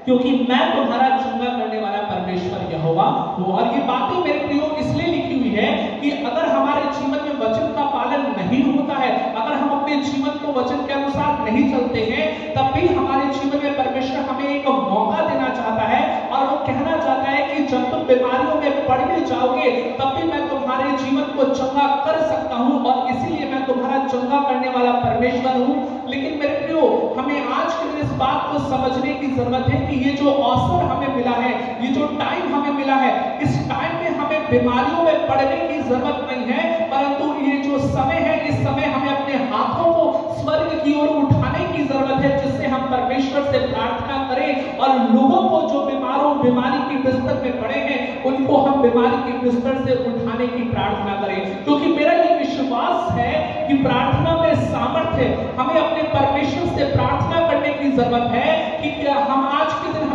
क्योंकि मैं तुम्हारा चंगा करने वाला परमेश्वर यहोवा हूं। और ये बातें मेरे प्रियो इसलिए लिखी हुई है कि अगर हमारे जीवन में वचन का पालन नहीं होता है, अगर हम अपने जीवन को वचन के अनुसार नहीं चलते हैं, तब भी हमारे जीवन में परमेश्वर हमें एक मौका देना चाहता है और वो कहना चाहता है कि जब तुम बीमारियों में पड़ने जाओगे तब भी मैं तुम्हारे जीवन को चंगा कर सकता हूं, और इसीलिए मैं तुम्हारा चंगा करने वाला परमेश्वर हूं। लेकिन मेरे प्रियो, हमें आज के दिन इस बात को समझने की जरूरत है कि ये जो अवसर हमें मिला है, ये जो टाइम हमें मिला है, इस टाइम में हमें बीमारियों में पड़ने की जरूरत नहीं है, परंतु ये जो समय है, इस समय हमें अपने हाथों को स्वर्ग की ओर उठाने की जरूरत है, जिससे हम परमेश्वर से प्रार्थना करें और लोगों को जो बीमारी की बिस्तर में पड़े हैं उनको हम बीमारी के बिस्तर से उठाने की प्रार्थना करें। क्योंकि मेरा ये विश्वास है कि प्रार्थना में सामर्थ्य, हमें अपने परमेश्वर से प्रार्थना करने की जरूरत है कि क्या हम आज के दिन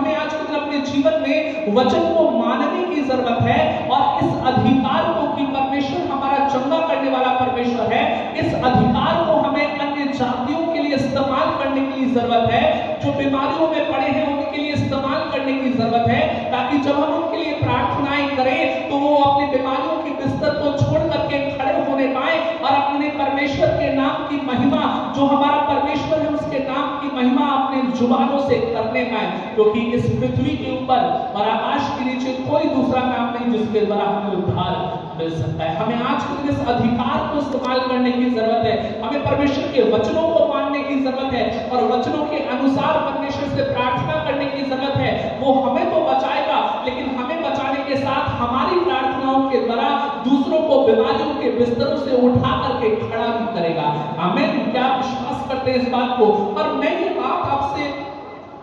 अपने जीवन में वचन को मानने की जरूरत है, और इस अधिकार को कि परमेश्वर हमारा चंगा करने वाला परमेश्वर है, इस अधिकार को हमें अन्य जातियों के लिए इस्तेमाल करने की जरूरत है, जो बीमारियों में पड़े हैं उनके लिए इस्तेमाल करने की जरूरत है, ताकि जब हम उनके लिए प्रार्थनाएं करें तो वो अपनी बीमारियों के बिस्तर को छोड़ करके खड़े होने पाए और अपने परमेश्वर के नाम की महिमा, जो हमारा परमेश्वर है उसके नाम की महिमा अपने जुबानों से करने पाए। क्योंकि इस पृथ्वी के ऊपर और आकाश के नीचे कोई दूसरा नाम नहीं जिसके द्वारा हमें उद्धार मिल सकता है। हमें आज के दिन इस अधिकार को इस्तेमाल करने की जरूरत है, हमें परमेश्वर के वचनों को मानने की जरूरत है और वचनों के अनुसार परमेश्वर से प्रार्थना करने की जरूरत है। वो हमें तो बचाएगा, लेकिन हमें बचाने के साथ हमारी प्रार्थनाओं के द्वारा दूसरों को बीमारियों के बिस्तरों से उठा करके खड़ा भी करेगा। आमीन। क्या विश्वास करते हैं इस बात को? और मैं ये बात आपसे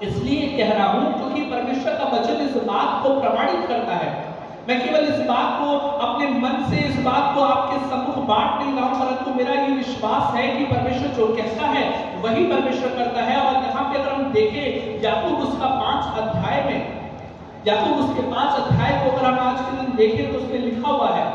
इसलिए कह रहा हूं क्योंकि परमेश्वर का वचन इस बात को प्रमाणित करता है। मैं केवल इस बात को अपने मन से, इस बात को आपके सम्मुख बांट नहीं रहा हूं, परंतु मेरा ये विश्वास है कि परमेश्वर जो कहता है वही परमेश्वर करता है। और यहाँ पे अगर हम देखें याकूब उसका 5 अध्याय में, याकूब उसके 5 अध्याय को अगर हम आज के दिन देखें तो उसमें लिखा हुआ है,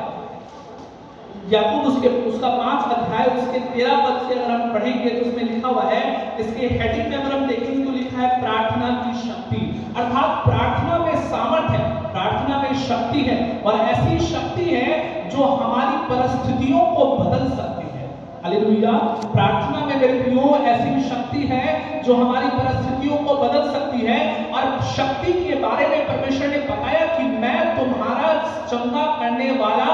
याकूब उसका 5 अध्याय उसके 13 पद से अगर हम पढ़ेंगे तो उसमें लिखा हुआ है, इसके हेडिंग में अगर हम देखेंगे तो लिखा है प्रार्थना की शक्ति। अर्थात प्रार्थना में सामर्थ्य है, प्रार्थना में शक्ति है, और ऐसी शक्ति है जो हमारी परिस्थितियों को बदल सकती है। हालेलुया। प्रार्थना में मेरे प्रियो ऐसी शक्ति है जो हमारी परिस्थितियों को बदल सकती है। और शक्ति के बारे में परमेश्वर ने बताया कि मैं तुम्हारा चंगा करने वाला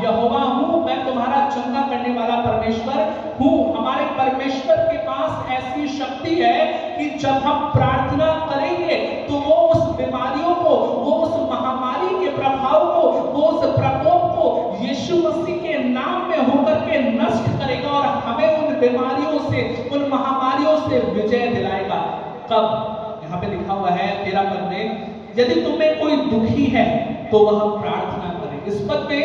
यहोवा हूं, मैं तुम्हारा चंगा करने वाला परमेश्वर हूं। हमारे परमेश्वर के पास ऐसी शक्ति है कि जब हम प्रार्थना करेंगे तो वो उस बीमारियों को, वो उस महामारी के प्रभाव को, वो उस प्रकोप को यीशु मसीह के नाम में होकर के नष्ट करेगा और हमें उन बीमारियों से, उन महामारियों से विजय दिलाएगा। कब? यहाँ पे लिखा हुआ है 13 पद में, यदि तुम्हें कोई दुखी है तो वह प्रार्थना करे। इस पद में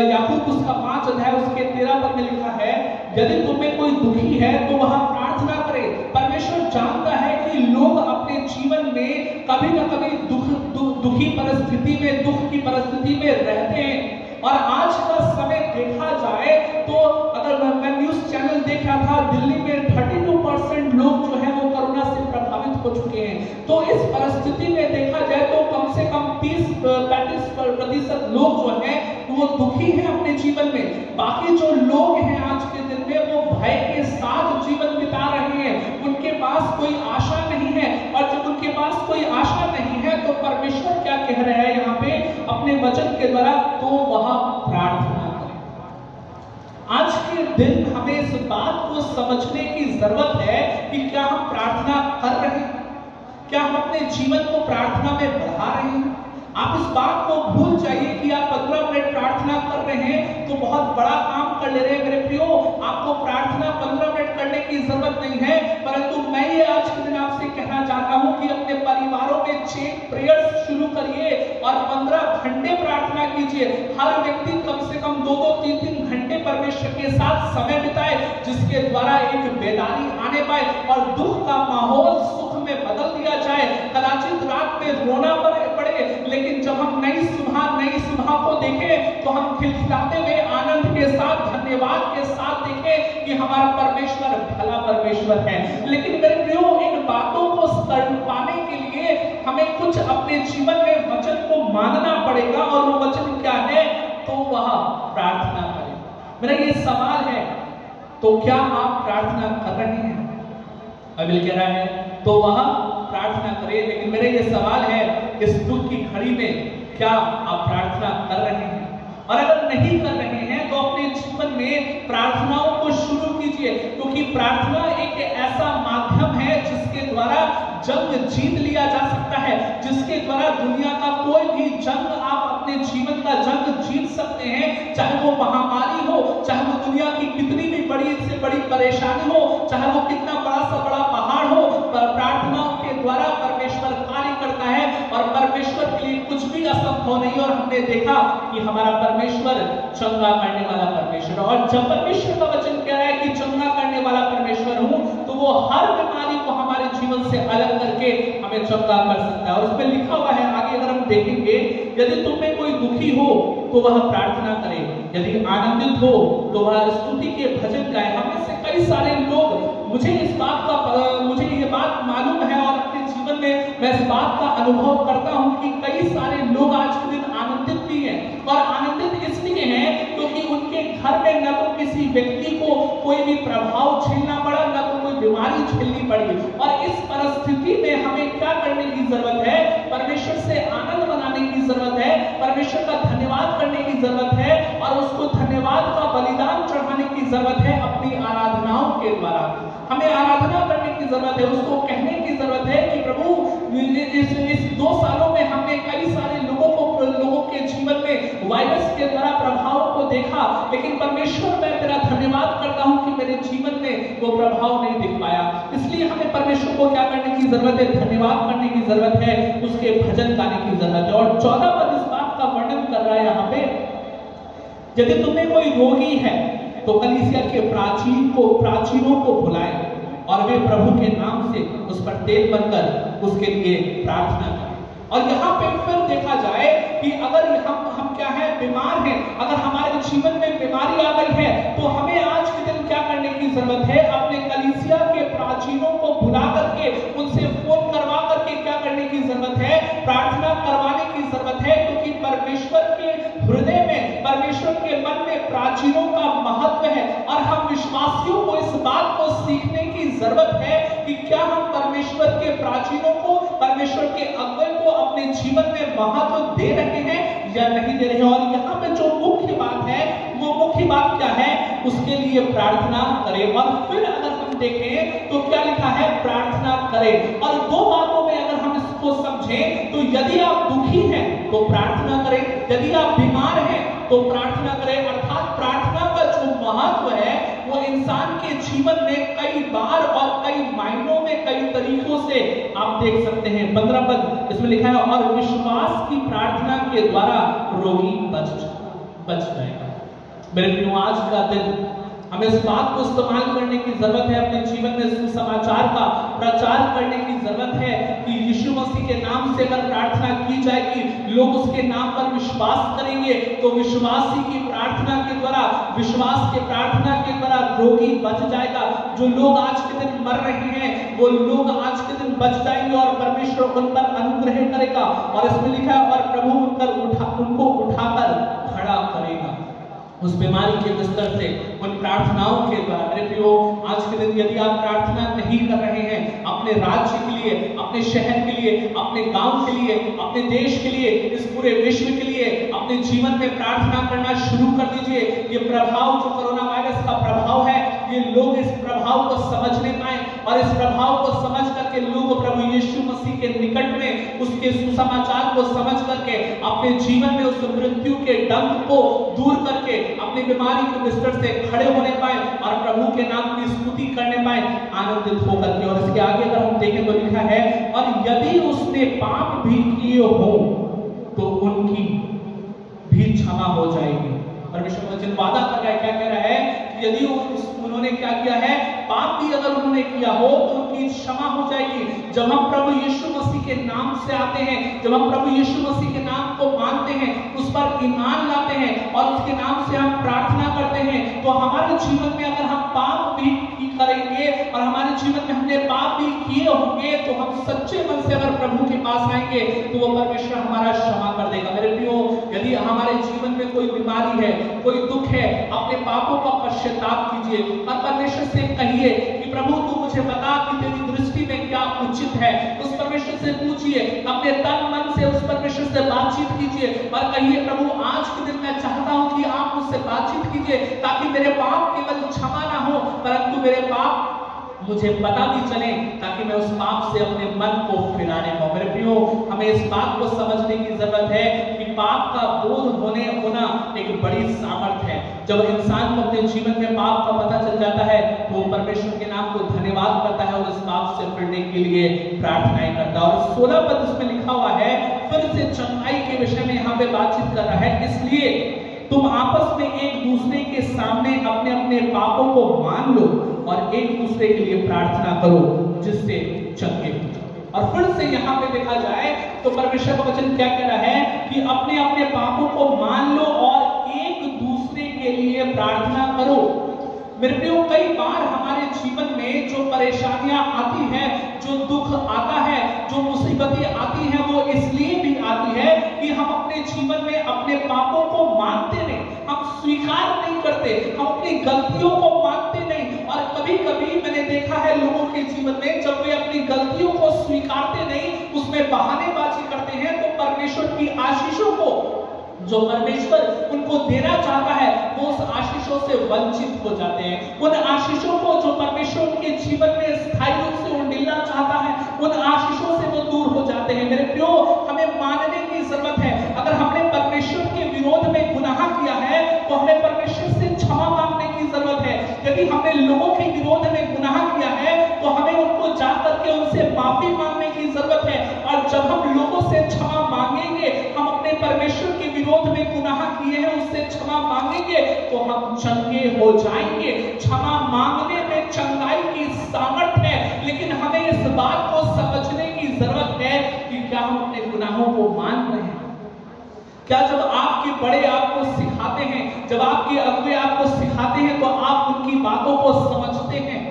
याकूब उसका 5 अध्याय उसके 13 पद में लिखा है, यदि तुम्हें कोई दुखी है तो वह प्रार्थना करे। परमेश्वर जानता है कि लोग अपने जीवन में कभी न कभी दुखी परिस्थिति में, दुख की परिस्थिति में रहते हैं। और आज का समय देखा जाए तो अगर मैं न्यूज चैनल देख रहा था, दिल्ली में 32% लोग जो है वो कोरोना से प्रभावित हो चुके हैं। तो इस परिस्थिति में देखा जाए तो कम से कम 30-35% लोग जो हैं वो दुखी हैं अपने जीवन में। बाकी जो लोग हैं आज के दिन में वो भय के साथ जीवन बिता रहे हैं, उनके वचन के द्वारा, तो वह प्रार्थना करें। आज के दिन हमें इस बात को समझने की जरूरत है कि क्या हम प्रार्थना कर रहे हैं, क्या हम अपने जीवन को प्रार्थना में बढ़ा रहे हैं। आप इस बात को भूल जाइए कि आप 15 मिनट प्रार्थना कर रहे हैं तो बहुत बड़ा काम कर ले रहे हैं। मेरे प्रियो, आपको प्रार्थना 15 मिनट करने की जरूरत नहीं है, परंतु मैं ये आज के दिन आपसे कहना चाहता हूं कि अपने परिवारों में चेन प्रेयर्स शुरू करिए और 15 घंटे प्रार्थना कीजिए। हर व्यक्ति कम से कम 2-2, 3-3 घंटे परमेश्वर के साथ समय बिताए, जिसके द्वारा एक बेदारी आने पाए और दुख का माहौल सुख में बदल दिया जाए। कदाचित रात में रोना पड़े, लेकिन जब हम नई सुबह को देखें तो हम खिलखिलाते हुए आनंद के साथ, धन्यवाद के साथ देखें कि हमारा परमेश्वर भला परमेश्वर है। लेकिन मेरे प्रियो, इन बातों को पाने के लिए हमें कुछ अपने जीवन में वचन को मानना पड़ेगा, और वो वचन क्या है? तो वह प्रार्थना करें। मेरा ये सवाल है, तो क्या आप प्रार्थना कर रहे हैं? बाइबल कह रहा है तो वह प्रार्थना करें। लेकिन मेरा ये सवाल है, इस दुख की घड़ी में क्या आप प्रार्थना कर रहे हैं? और अगर नहीं कर रहे हैं तो अपने जीवन में प्रार्थनाओं को शुरू कीजिए, क्योंकि प्रार्थना एक ऐसा माध्यम है जिसके द्वारा जंग जीत लिया जा सकता है, जिसके द्वारा दुनिया का कोई भी जंग, आप अपने जीवन का जंग जीत सकते हैं। चाहे वो महामारी हो, चाहे वो दुनिया की कितनी भी बड़ी से बड़ी परेशानी हो, चाहे वो कितना बड़ा सा बड़ा पहाड़ हो, प्रार्थनाओं के द्वारा परमेश्वर कार्य करता है और परमेश्वर के लिए कुछ भी असंभव नहीं। और हमने देखा कि हमारा परमेश्वर चंगा करने वाला परमेश्वर, और जब परमेश्वर का वचन कह रहा है कि चंगा करने वाला परमेश्वर हूं, तो वो हर बीमारी को हमारे जीवन से अलग करके हमें चंगा कर सकता है। और उसमें लिखा हुआ है, आगे अगर हम देखेंगे, यदि तुम में कोई दुखी हो तो वह प्रार्थना करे, यदि आनंदित हो तो वह स्तुति के भजन गाए। हम में से कई सारे लोग, मुझे ये बात मालूम है और अपने जीवन में मैं इस बात का अनुभव करता हूं कि कई सारे लोग आज के दिन आनंदित भी हैं, और आनंदित इसलिए हैं क्योंकि उनके घर में न तो किसी व्यक्ति को कोई भी प्रभाव झेलना पड़ा, न तो कोई बीमारी झेलनी पड़ी। और इस परिस्थिति में हमें क्या करने की जरूरत है? परमेश्वर से आनंद मनाने की जरूरत है, परमेश्वर का धन्यवाद करने की जरूरत है, और उसको धन्यवाद का बलिदान चढ़ाने की जरूरत है। अपनी आराधनाओं के द्वारा हमें आराधना करने की जरूरत है, उसको कहने की जरूरत है कि प्रभु, इस 2 सालों में हमने कई सारे लोगों के जीवन में वायरस के द्वारा प्रभाव को देखा, लेकिन परमेश्वर, मैं तेरा धन्यवाद करता हूं कि मेरे जीवन में वो प्रभाव नहीं दिख पाया। इसलिए हमें परमेश्वर को क्या करने की जरूरत है? धन्यवाद करने की जरूरत है, उसके भजन गाने की जरूरत है। और 14 पद इस बात का वर्णन कर रहा है यहाँ पे, यदि तुम्हें कोई रोगी है तो कलीसिया के प्राचीनों को बुलाए और वे प्रभु के नाम से उस पर तेल बनकर उसके लिए प्रार्थना करें। और यहाँ पे फिर देखा जाए कि अगर हम क्या है, बीमार हैं, अगर हमारे जीवन में बीमारी आ गई है, तो हमें आज के दिन क्या करने की जरूरत है? अपने कलीसिया के प्राचीनों को बुला करके, उनसे फोन करवा करके क्या करने की जरूरत है? प्रार्थना करवाने की जरूरत है, क्योंकि परमेश्वर के हृदय में, परमेश्वर के मन में प्राचीनों का महत्व है। और हम विश्वासियों को इस बात को सीखने की जरूरत है कि क्या हम परमेश्वर के प्राचीनों को, परमेश्वर के अगुवे को अपने जीवन में महत्व दे रहे हैं या नहीं दे रहे हैं। और यहाँ पे जो मुख्य बात है, वो मुख्य बात क्या है? उसके लिए प्रार्थना करें। और फिर अगर हम देखें तो क्या लिखा है? प्रार्थना करें। और 2 बातों में अगर हम इसको समझें तो यदि आप दुखी हैं तो प्रार्थना करें, यदि आप बीमार हैं तो प्रार्थना करें। अर्थात प्रार्थना का जो महत्व है वो इंसान के जीवन में कई बार और कई मायनों में, कई तरीकों से आप देख सकते हैं। 15 पद इसमें लिखा है, और विश्वास की प्रार्थना के द्वारा रोगी बच जाएगा। मेरे प्रियो, आज का दिन हमें इस बात को इस्तेमाल करने की जरूरत है, अपने जीवन में सुसमाचार का प्रचार करने की जरूरत है कि यीशु मसीह के नाम से अगर प्रार्थना की जाएगी, लोग उसके नाम पर विश्वास करेंगे, तो विश्वासी की प्रार्थना के द्वारा, विश्वास के प्रार्थना के द्वारा रोगी बच जाएगा। जो लोग आज के दिन मर रहे हैं, वो लोग आज के दिन बच जाएंगे और परमेश्वर उन पर अनुग्रह करेगा। और इसमें लिखा है, और प्रभु उनको उठाकर खड़ा करेगा उस बीमारी के बिस्तर से, उन प्रार्थनाओं के द्वारा। मेरे प्रियो, आज के दिन यदि आप प्रार्थना नहीं कर रहे हैं, आप अपने राज्य के लिए, अपने शहर के लिए, अपने गांव के लिए, अपने देश के लिए, इस पूरे विश्व के लिए अपने जीवन में प्रार्थना करना शुरू कर दीजिए। ये प्रभाव जो कोरोना वायरस का प्रभाव है, ये लोग इस प्रभाव को समझने पाए और इस प्रभाव को समझ करके लोग प्रभु यीशु मसीह के निकट में उसके सुसमाचार को समझ करके अपने जीवन में उस मृत्यु के डंक को दूर करके अपनी बीमारी के बिस्तर से खड़े होने पाए और प्रभु के नाम की स्तुति करने पाए आनंदित होकर के। और इसके आगे अगर हम देखें तो लिखा है, और यदि उसने पाप भी किए हो तो उनकी भी क्षमा हो जाएगी। परमेश्वर वचन वादा कर रहा है, क्या कह रहा है? यदि उन्होंने क्या किया है, पाप भी अगर उन्होंने किया हो तो उनकी क्षमा हो जाएगी। जब हम प्रभु यीशु मसीह के नाम से आते हैं, जब हम प्रभु यीशु मसीह के नाम को मानते हैं, उस पर ईमान लाते हैं और उसके नाम से हम प्रार्थना करते हैं, तो हमारे जीवन में अगर हम पाप भी करेंगे और हमारे जीवन में हमने पाप भी किए होंगे, तो हम सच्चे मन से अगर प्रभु के पास आएंगे तो वो परमेश्वर हमारा क्षमा कर देगा। मेरे प्रियो, यदि हमारे जीवन में कोई बीमारी है, कोई दुख है, अपने पापों का पश्चाताप कीजिए और परमेश्वर से कहिए कि प्रभु तू मुझे बता कि तेरी दृष्टि में क्या उचित है। उस परमेश्वर से पूछिए, अपने तन मन से उस परमेश्वर से बातचीत कीजिए और कहिए, प्रभु आज के दिन मैं चाहता हूं कि आप मुझसे बातचीत कीजिए ताकि मेरे पाप केवल क्षमा ना हो परंतु मेरे पाप मुझे पता भी चले, ताकि मैं उस पाप से अपने मन को फिराने पाऊं। मेरे प्रियो, हमें इस बात को समझने की जरूरत है कि पाप का बोध होना एक बड़ी सामर्थ है। जब इंसान को अपने जीवन में पाप का पता चल जाता है तो वो परमेश्वर के नाम को धन्यवाद करता है और इस पाप से फिरने के लिए प्रार्थनाएं करता है। और 16 पद इसमें लिखा हुआ है, फिर से चंगाई के विषय में यहाँ पे बातचीत कर रहा है, इसलिए तुम आपस में एक दूसरे के सामने अपने अपने पापों को मान लो और एक दूसरे के लिए प्रार्थना करो जिससे चंगे हो जाओ। और फिर से यहाँ पे देखा जाए तो परमेश्वर का वचन क्या कह रहा है कि अपने अपने पापों को मान लो और एक दूसरे के लिए प्रार्थना करो। मेरे प्रियो, कई बार हमारे जीवन में जो परेशानियां आती हैं, जो दुख आता है, जो मुसीबतें आती हैं, वो इसलिए भी आती है कि हम अपने जीवन में अपने पापों को मानते नहीं, हम स्वीकार नहीं करते, हम अपनी गलतियों को मानते नहीं। और कभी कभी मैंने देखा है लोगों के जीवन में जब वे अपनी गलतियों को स्वीकारते नहीं, उसमें बहानेबाजी करते हैं, तो परमेश्वर की आशीषों को जो परमेश्वर उनको देना चाहता है वो उस आशीषों से वंचित हो जाते हैं। उन आशीषों को जो परमेश्वर उनके जीवन में स्थायी रूप से उंडेलना चाहता है, उन आशीषों से वो दूर हो जाते हैं। मेरे प्रियो, हमें मानने की जरूरत है, अगर हमने परमेश्वर के विरोध में गुनाह किया है तो हमें परमेश्वर से क्षमा मांगने की जरूरत है। यदि हमने लोगों के विरोध में गुनाह किया है तो हमें उनको जाकर के उनसे माफी मांगने की जरूरत है। और जब हम लोगों से क्षमा मांगेंगे, हम अपने परमेश्वर के विरोध में गुनाह किए हैं उससे क्षमा मांगेंगे तो हम चंगे हो जाएंगे। क्षमा मांगने में चंगाई की सामर्थ है, लेकिन हमें इस बात को समझने की जरूरत है कि क्या हम अपने गुनाहों को मान रहे हैं। क्या जब आपके बड़े आपको सिखाते हैं, जब आपके अगुवे आपको सिखाते हैं तो आप उनकी बातों को समझते हैं?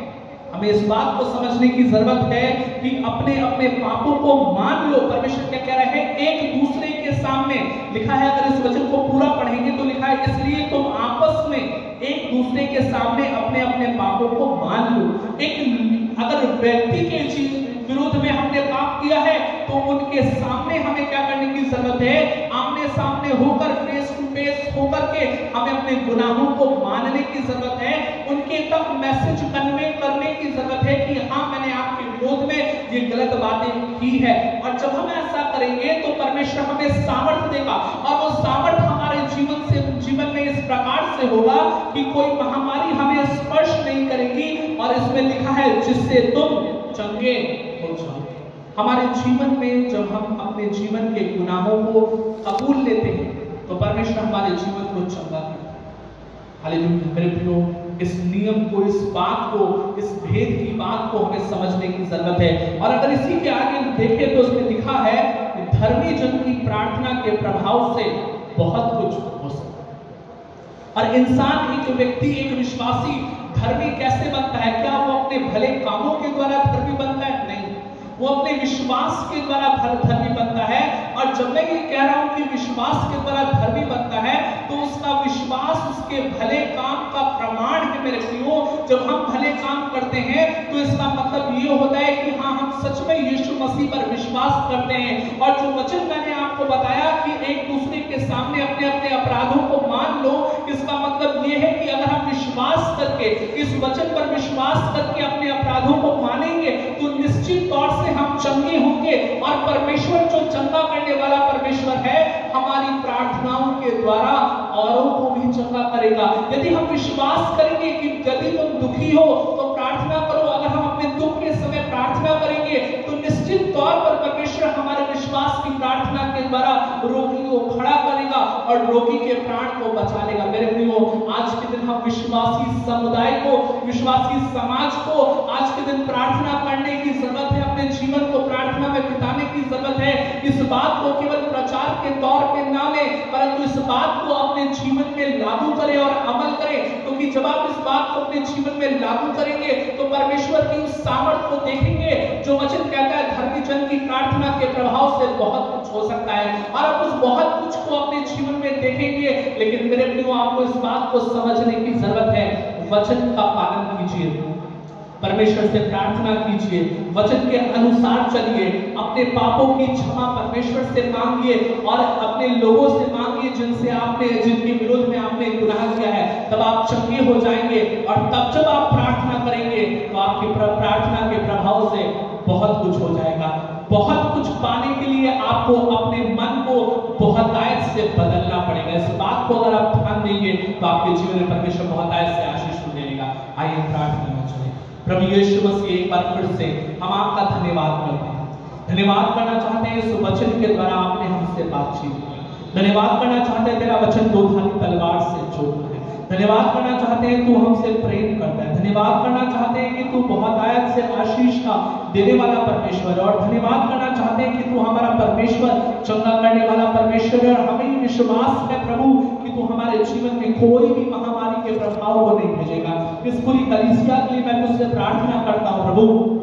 हमें इस बात को समझने की जरूरत है कि अपने अपने पापों को मान लो। परमेश्वर क्या कह रहा है? एक दूसरे के सामने लिखा है, अगर इस वचन को पूरा पढ़ेंगे तो लिखा है, इसलिए तुम आपस में एक दूसरे के सामने अपने अपने पापों को मान लो। एक अगर व्यक्ति के विरोध में हमने पाप किया है तो उनके सामने हमें क्या करने की जरूरत है? आमने सामने होकर, फेस टू फेस होकर के हमें अपने गुनाहों को मानने की जरूरत है। उनके तक मैसेज कन्वे करने की जरूरत है कि हाँ, मैंने आपके विरोध में ये गलत बातें की है। और जब हम ऐसा करेंगे तो परमेश्वर हमें सामर्थ्य देगा और वो सामर्थ्य हमारे जीवन में इस प्रकार से होगा कि कोई महामारी हमें स्पर्श नहीं करेगी। और इसमें लिखा है, जिससे तुम चंगे हो जाओ। हमारे जीवन में जब हम अपने जीवन के गुनाहों को कबूल लेते हैं तो परमेश्वर हमारे जीवन को चंगा करता है। हालेलुया। मेरे प्रियो, इस नियम को, इस बात को, इस भेद की बात को हमें समझने की जरूरत है। और अगर इसी के आगे देखें तो उसमें लिखा है कि धर्मी जन की प्रार्थना के प्रभाव से बहुत कुछ हो सकता है। और इंसान, एक व्यक्ति, एक विश्वासी धर्मी कैसे बनता है? क्या वो अपने भले कामों के द्वारा धर्मी बनता है? नहीं, वो अपने विश्वास के द्वारा धर्मी बनता है। और जब मैं ये कह रहा हूं कि विश्वास के द्वारा धर्मी बनता है तो उसका विश्वास उसके भले काम का प्रमाण है। मेरे प्रियो, जब हम भले काम करते हैं तो इसका मतलब ये होता है कि हाँ, हम सच में यीशु मसीह पर विश्वास करते हैं और जो वचन मैंने आपको बताया कि एक दूसरे के सामने अपने अपने अपराधों को मान लो, इसका मतलब ये है कि अगर हम विश्वास करके इस वचन पर विश्वास करके अपने अपराधों को मानेंगे तो निश्चित तौर से हम चंगे होंगे और परमेश्वर जो चंगा करने वाला परमेश्वर है हमारी प्रार्थनाओं के द्वारा औरों को भी चंगा करेगा। यदि हम विश्वास करेंगे कि यदि तुम दुखी हो तो प्रार्थना करो, अगर हम अपने दुख के समय प्रार्थना करेंगे तो निश्चित तौर पर परमेश्वर हमारे विश्वास की प्रार्थना के द्वारा रोगी को खड़ा करेगा और रोगी के प्राण को बचा लेगा। मेरे प्रियो, आज के दिन हम विश्वासी समुदाय को, विश्वासी समाज को आज के दिन प्रार्थना करने की जरूरत है, अपने जीवन को प्रार्थना में बिताने की जरूरत है। इस बात को केवल प्रचार के तौर पे ना ले, परंतु इस बात को अपने जीवन में लागू करें और अमल करें, क्योंकि जब आप इस बात को अपने जीवन में लागू करेंगे तो परमेश्वर की उस सामर्थ को देखेंगे जो वचन कहता है धर्मी जन की प्रार्थना के प्रभाव से बहुत कुछ हो सकता है, और आप उस बहुत कुछ को अपने जीवन में देखेंगे। लेकिन मेरे प्रियो, आपको इस बात को समझने की जरूरत है, वचन का पालन कीजिए, परमेश्वर से प्रार्थना कीजिए, वचन के अनुसार चलिए, अपने पापों की क्षमा परमेश्वर से मांगिए और अपने लोगों से मांगिए जिनके विरोध में आपने गुनाह किया है। तब आप चंगे हो जाएंगे और तब जब आप प्रार्थना करेंगे तो आपकी प्रार्थना के प्रभाव से बहुत कुछ हो जाएगा। बहुत कुछ पाने के लिए आपको अपने मन को बहुतायत से बदलना पड़ेगा। इस बात को अगर आप ध्यान देंगे तो आपके जीवन में परमेश्वर बहुतायत से आशीष देगा। आइए प्रार्थना में चलें। प्रभु यीशु मसीह, एक बार फिर से हम आपका धन्यवाद करते हैं, धन्यवाद करना चाहते हैं इस वचन के द्वारा आपने हमसे बातचीत की, धन्यवाद करना चाहते हैं तेरा वचन दो धारी तलवार से जोड़ता है, धन्यवाद करना चाहते हैं तू हमसे प्रेम करता है, धन्यवाद करना चाहते हैं कि तू बहुतायत से आशीष का देने वाला परमेश्वर, और धन्यवाद करना चाहते हैं कि तू हमारा परमेश्वर, चंगा करने वाला परमेश्वर है। और हमें विश्वास है प्रभु कि तू हमारे जीवन में कोई भी महामारी के प्रभाव को नहीं भेजेगा। इस पूरी कलीसिया के लिए मैं तुझसे प्रार्थना करता हूँ प्रभु,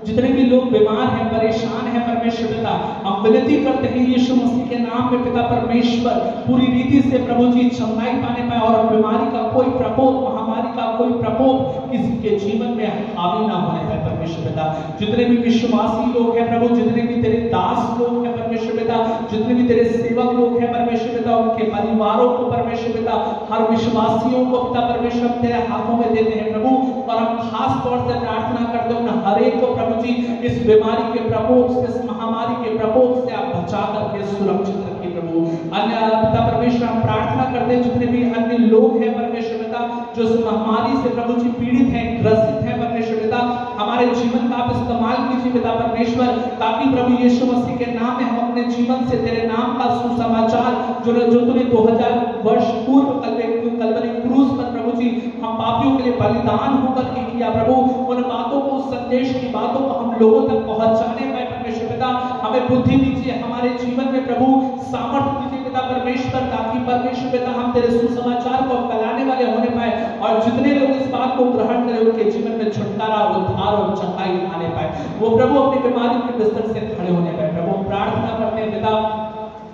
जितने भी लोग बीमार हैं, परेशान हैं परमेश्वर पिता, हम विनती करते हैं यीशु मसीह के नाम में पिता परमेश्वर पूरी रीति से प्रभु जी चंगाई पाने पाए और बीमारी का कोई प्रकोप, महामारी का कोई प्रकोप किसी के जीवन में हावी ना होने पाए परमेश्वर पिता। जितने भी विश्वासी लोग हैं प्रभु, जितने भी तेरे दास लोग हैं परमेश्वर पिता, जितने भी तेरे सेवक लोग हैं परमेश्वर पिता, उनके परिवारों को परमेश्वर पिता, हर विश्वासियों को पिता परमेश्वर तेरे हाथों में देते हैं प्रभु। और हम खास तौर से प्रार्थना करते हैं उन हर एक को प्रभु जी इस बीमारी के प्रकोप से, इस महामारी के प्रकोप से आप बचा करके सुरक्षित रखिए प्रभु। अन्य पिता परमेश्वर हम प्रार्थना करते हैं जितने भी अन्य लोग हैं परमेश्वर पिता जो इस महामारी से प्रभु जी पीड़ित हैं, ग्रसित हैं परमेश्वर पिता, हमारे जीवन का आप इस्तेमाल कीजिए पिता परमेश्वर, ताकि प्रभु यीशु मसीह के नाम में हम अपने जीवन से तेरे नाम का सुसमाचार जो तूने 2000 वर्ष पूर्व कलवरी क्रूस पर प्रभु जी हम पापियों के लिए बलिदान होकर के किया प्रभु, उन बातों को, संदेश की बातों को हम लोगों तक पहुंचाने पाए परमेश्वर पिता। हमें बुद्धि दीजिए, हमारे जीवन में प्रभु सामर्थ्य दीजिए पिता परमेश्वर, ताकि परमेश्वर पिता हम तेरे सुसमाचार को फैलाने वाले होने पाए और जितने लोग इस बात को ग्रहण करें उनके जीवन में छुटकारा, उद्धार और चंगाई आने पाए, वो प्रभु अपनी बीमारी के बिस्तर से खड़े होने पाए प्रभु। प्रार्थना करते हैं पिता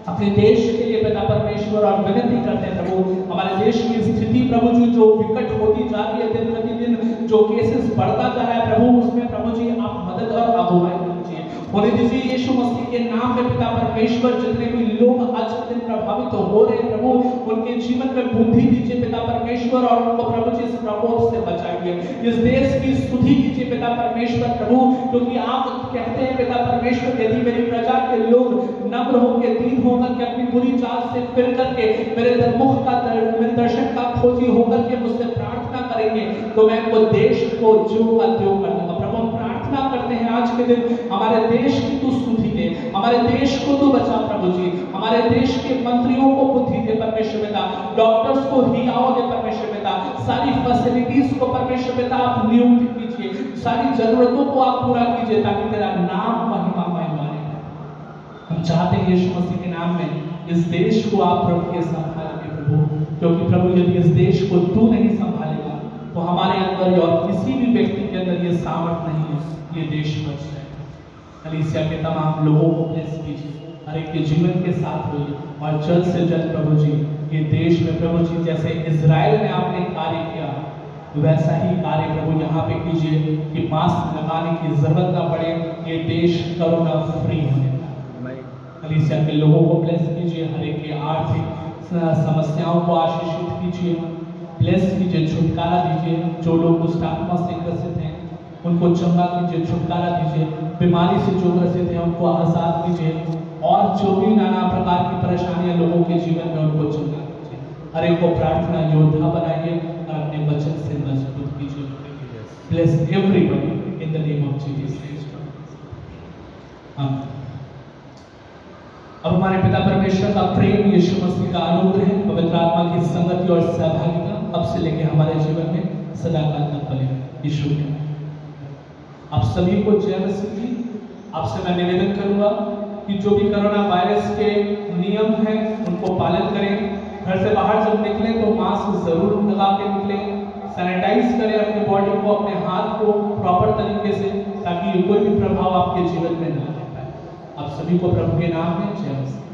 अपने देश के लिए पिता परमेश्वर, और विनती करते हैं प्रभु हमारे देश की स्थिति प्रभु जी जो विकट होती जा रही है, दिन प्रतिदिन जो केसेस बढ़ता जा रहा है प्रभु, उसमें प्रभु जी आप मदद और अगुवाई कीजिए, होने दीजिए यीशु मसीह के नाम में पिता परमेश्वर। जितने भी लोग आज के दिन प्रभावित हो रहे हैं प्रभु, उनके जीवन में बुद्धि दीजिए पिता परमेश्वर और उनको प्रभु जी इस प्रकोप से बचाइए, इस देश की स्तुति कीजिए पिता परमेश्वर प्रभु, क्योंकि आप कहते हैं पिता परमेश्वर यदि मेरी प्रजा के लोग नम्र होकर, दीन होकर के, अपनी बुरी चाल से फिर करके मेरे मुख का, मेरे दर्शन का खोजी होकर के मुझसे प्रार्थना करेंगे तो मैं वो देश को ज्यों का त्यों कर दूंगा प्रभु। प्रार्थना करते हैं आज के दिन हमारे देश की तू स्तुति दे, हमारे देश को तू बचा प्रभु जी, हमारे देश के मंत्रियों को बुद्धि दे परमेश्वर पिता, डॉक्टर्स को हिलाओ दे परमेश्वर पिता, सारी फैसिलिटीज को परमेश्वर पिता आप नियुक्त कीजिए, सारी जरूरतों को आप पूरा कीजिए ताकि तेरा नाम महिमा पाए। हम चाहते हैं यीशु मसीह के नाम में इस देश को आप प्रभु के संभालिए प्रभु, क्योंकि प्रभु यदि इस देश को तू नहीं संभालेगा तो हमारे अंदर और किसी भी व्यक्ति के अंदर ये सामर्थ नहीं है ये देश बच जाए। कलीसिया के तमाम लोगों को ब्लेस कीजिए, हर एक के जीवन के साथ होइए और जल्द से जल्द प्रभु जी ये देश में प्रभु जी जैसे इजराइल में आपने कार्य किया वैसा ही कार्य प्रभु यहाँ पे कीजिए कि मास्क लगाने की जरूरत ना पड़े, ये देश कोरोना फ्री होने पाए। कलीसिया के लोगों को ब्लेस कीजिए, हर एक के आर्थिक समस्याओं को आशीषित कीजिए, ब्लेस कीजिए, छुटकारा दीजिए। जो लोग दुष्ट आत्मा से ग्रसित हैं उनको चंगा कीजिए, छुटकारा दीजिए। बीमारी से जो ग्रसित हैं उनको आजाद कीजिए, और जो भी नाना प्रकार की परेशानियां लोगों के जीवन में उनको चंगा कीजिए। हर एक को प्रार्थना योद्धा बनाइए और अपने वचन से मजबूत कीजिए। Bless everybody in the name of Jesus Christ. अब हमारे पिता परमेश्वर का प्रेम, यीशु मसीह का अनुग्रह, पवित्र आत्मा की संगति और सहभागिता अब से लेकर हमारे जीवन में सदा काल तक बने। यीशु के आप सभी को जय मसीह की। आपसे मैं निवेदन करूंगा कि जो भी कोरोना वायरस के नियम हैं उनको पालन करें। घर से बाहर जब निकलें तो मास्क जरूर लगा के निकलें, सैनिटाइज करें अपने बॉडी को, अपने हाथ को प्रॉपर तरीके से, ताकि कोई भी प्रभाव आपके जीवन में ना आ पाए। आप सभी को प्रभु के नाम में जय मसीह।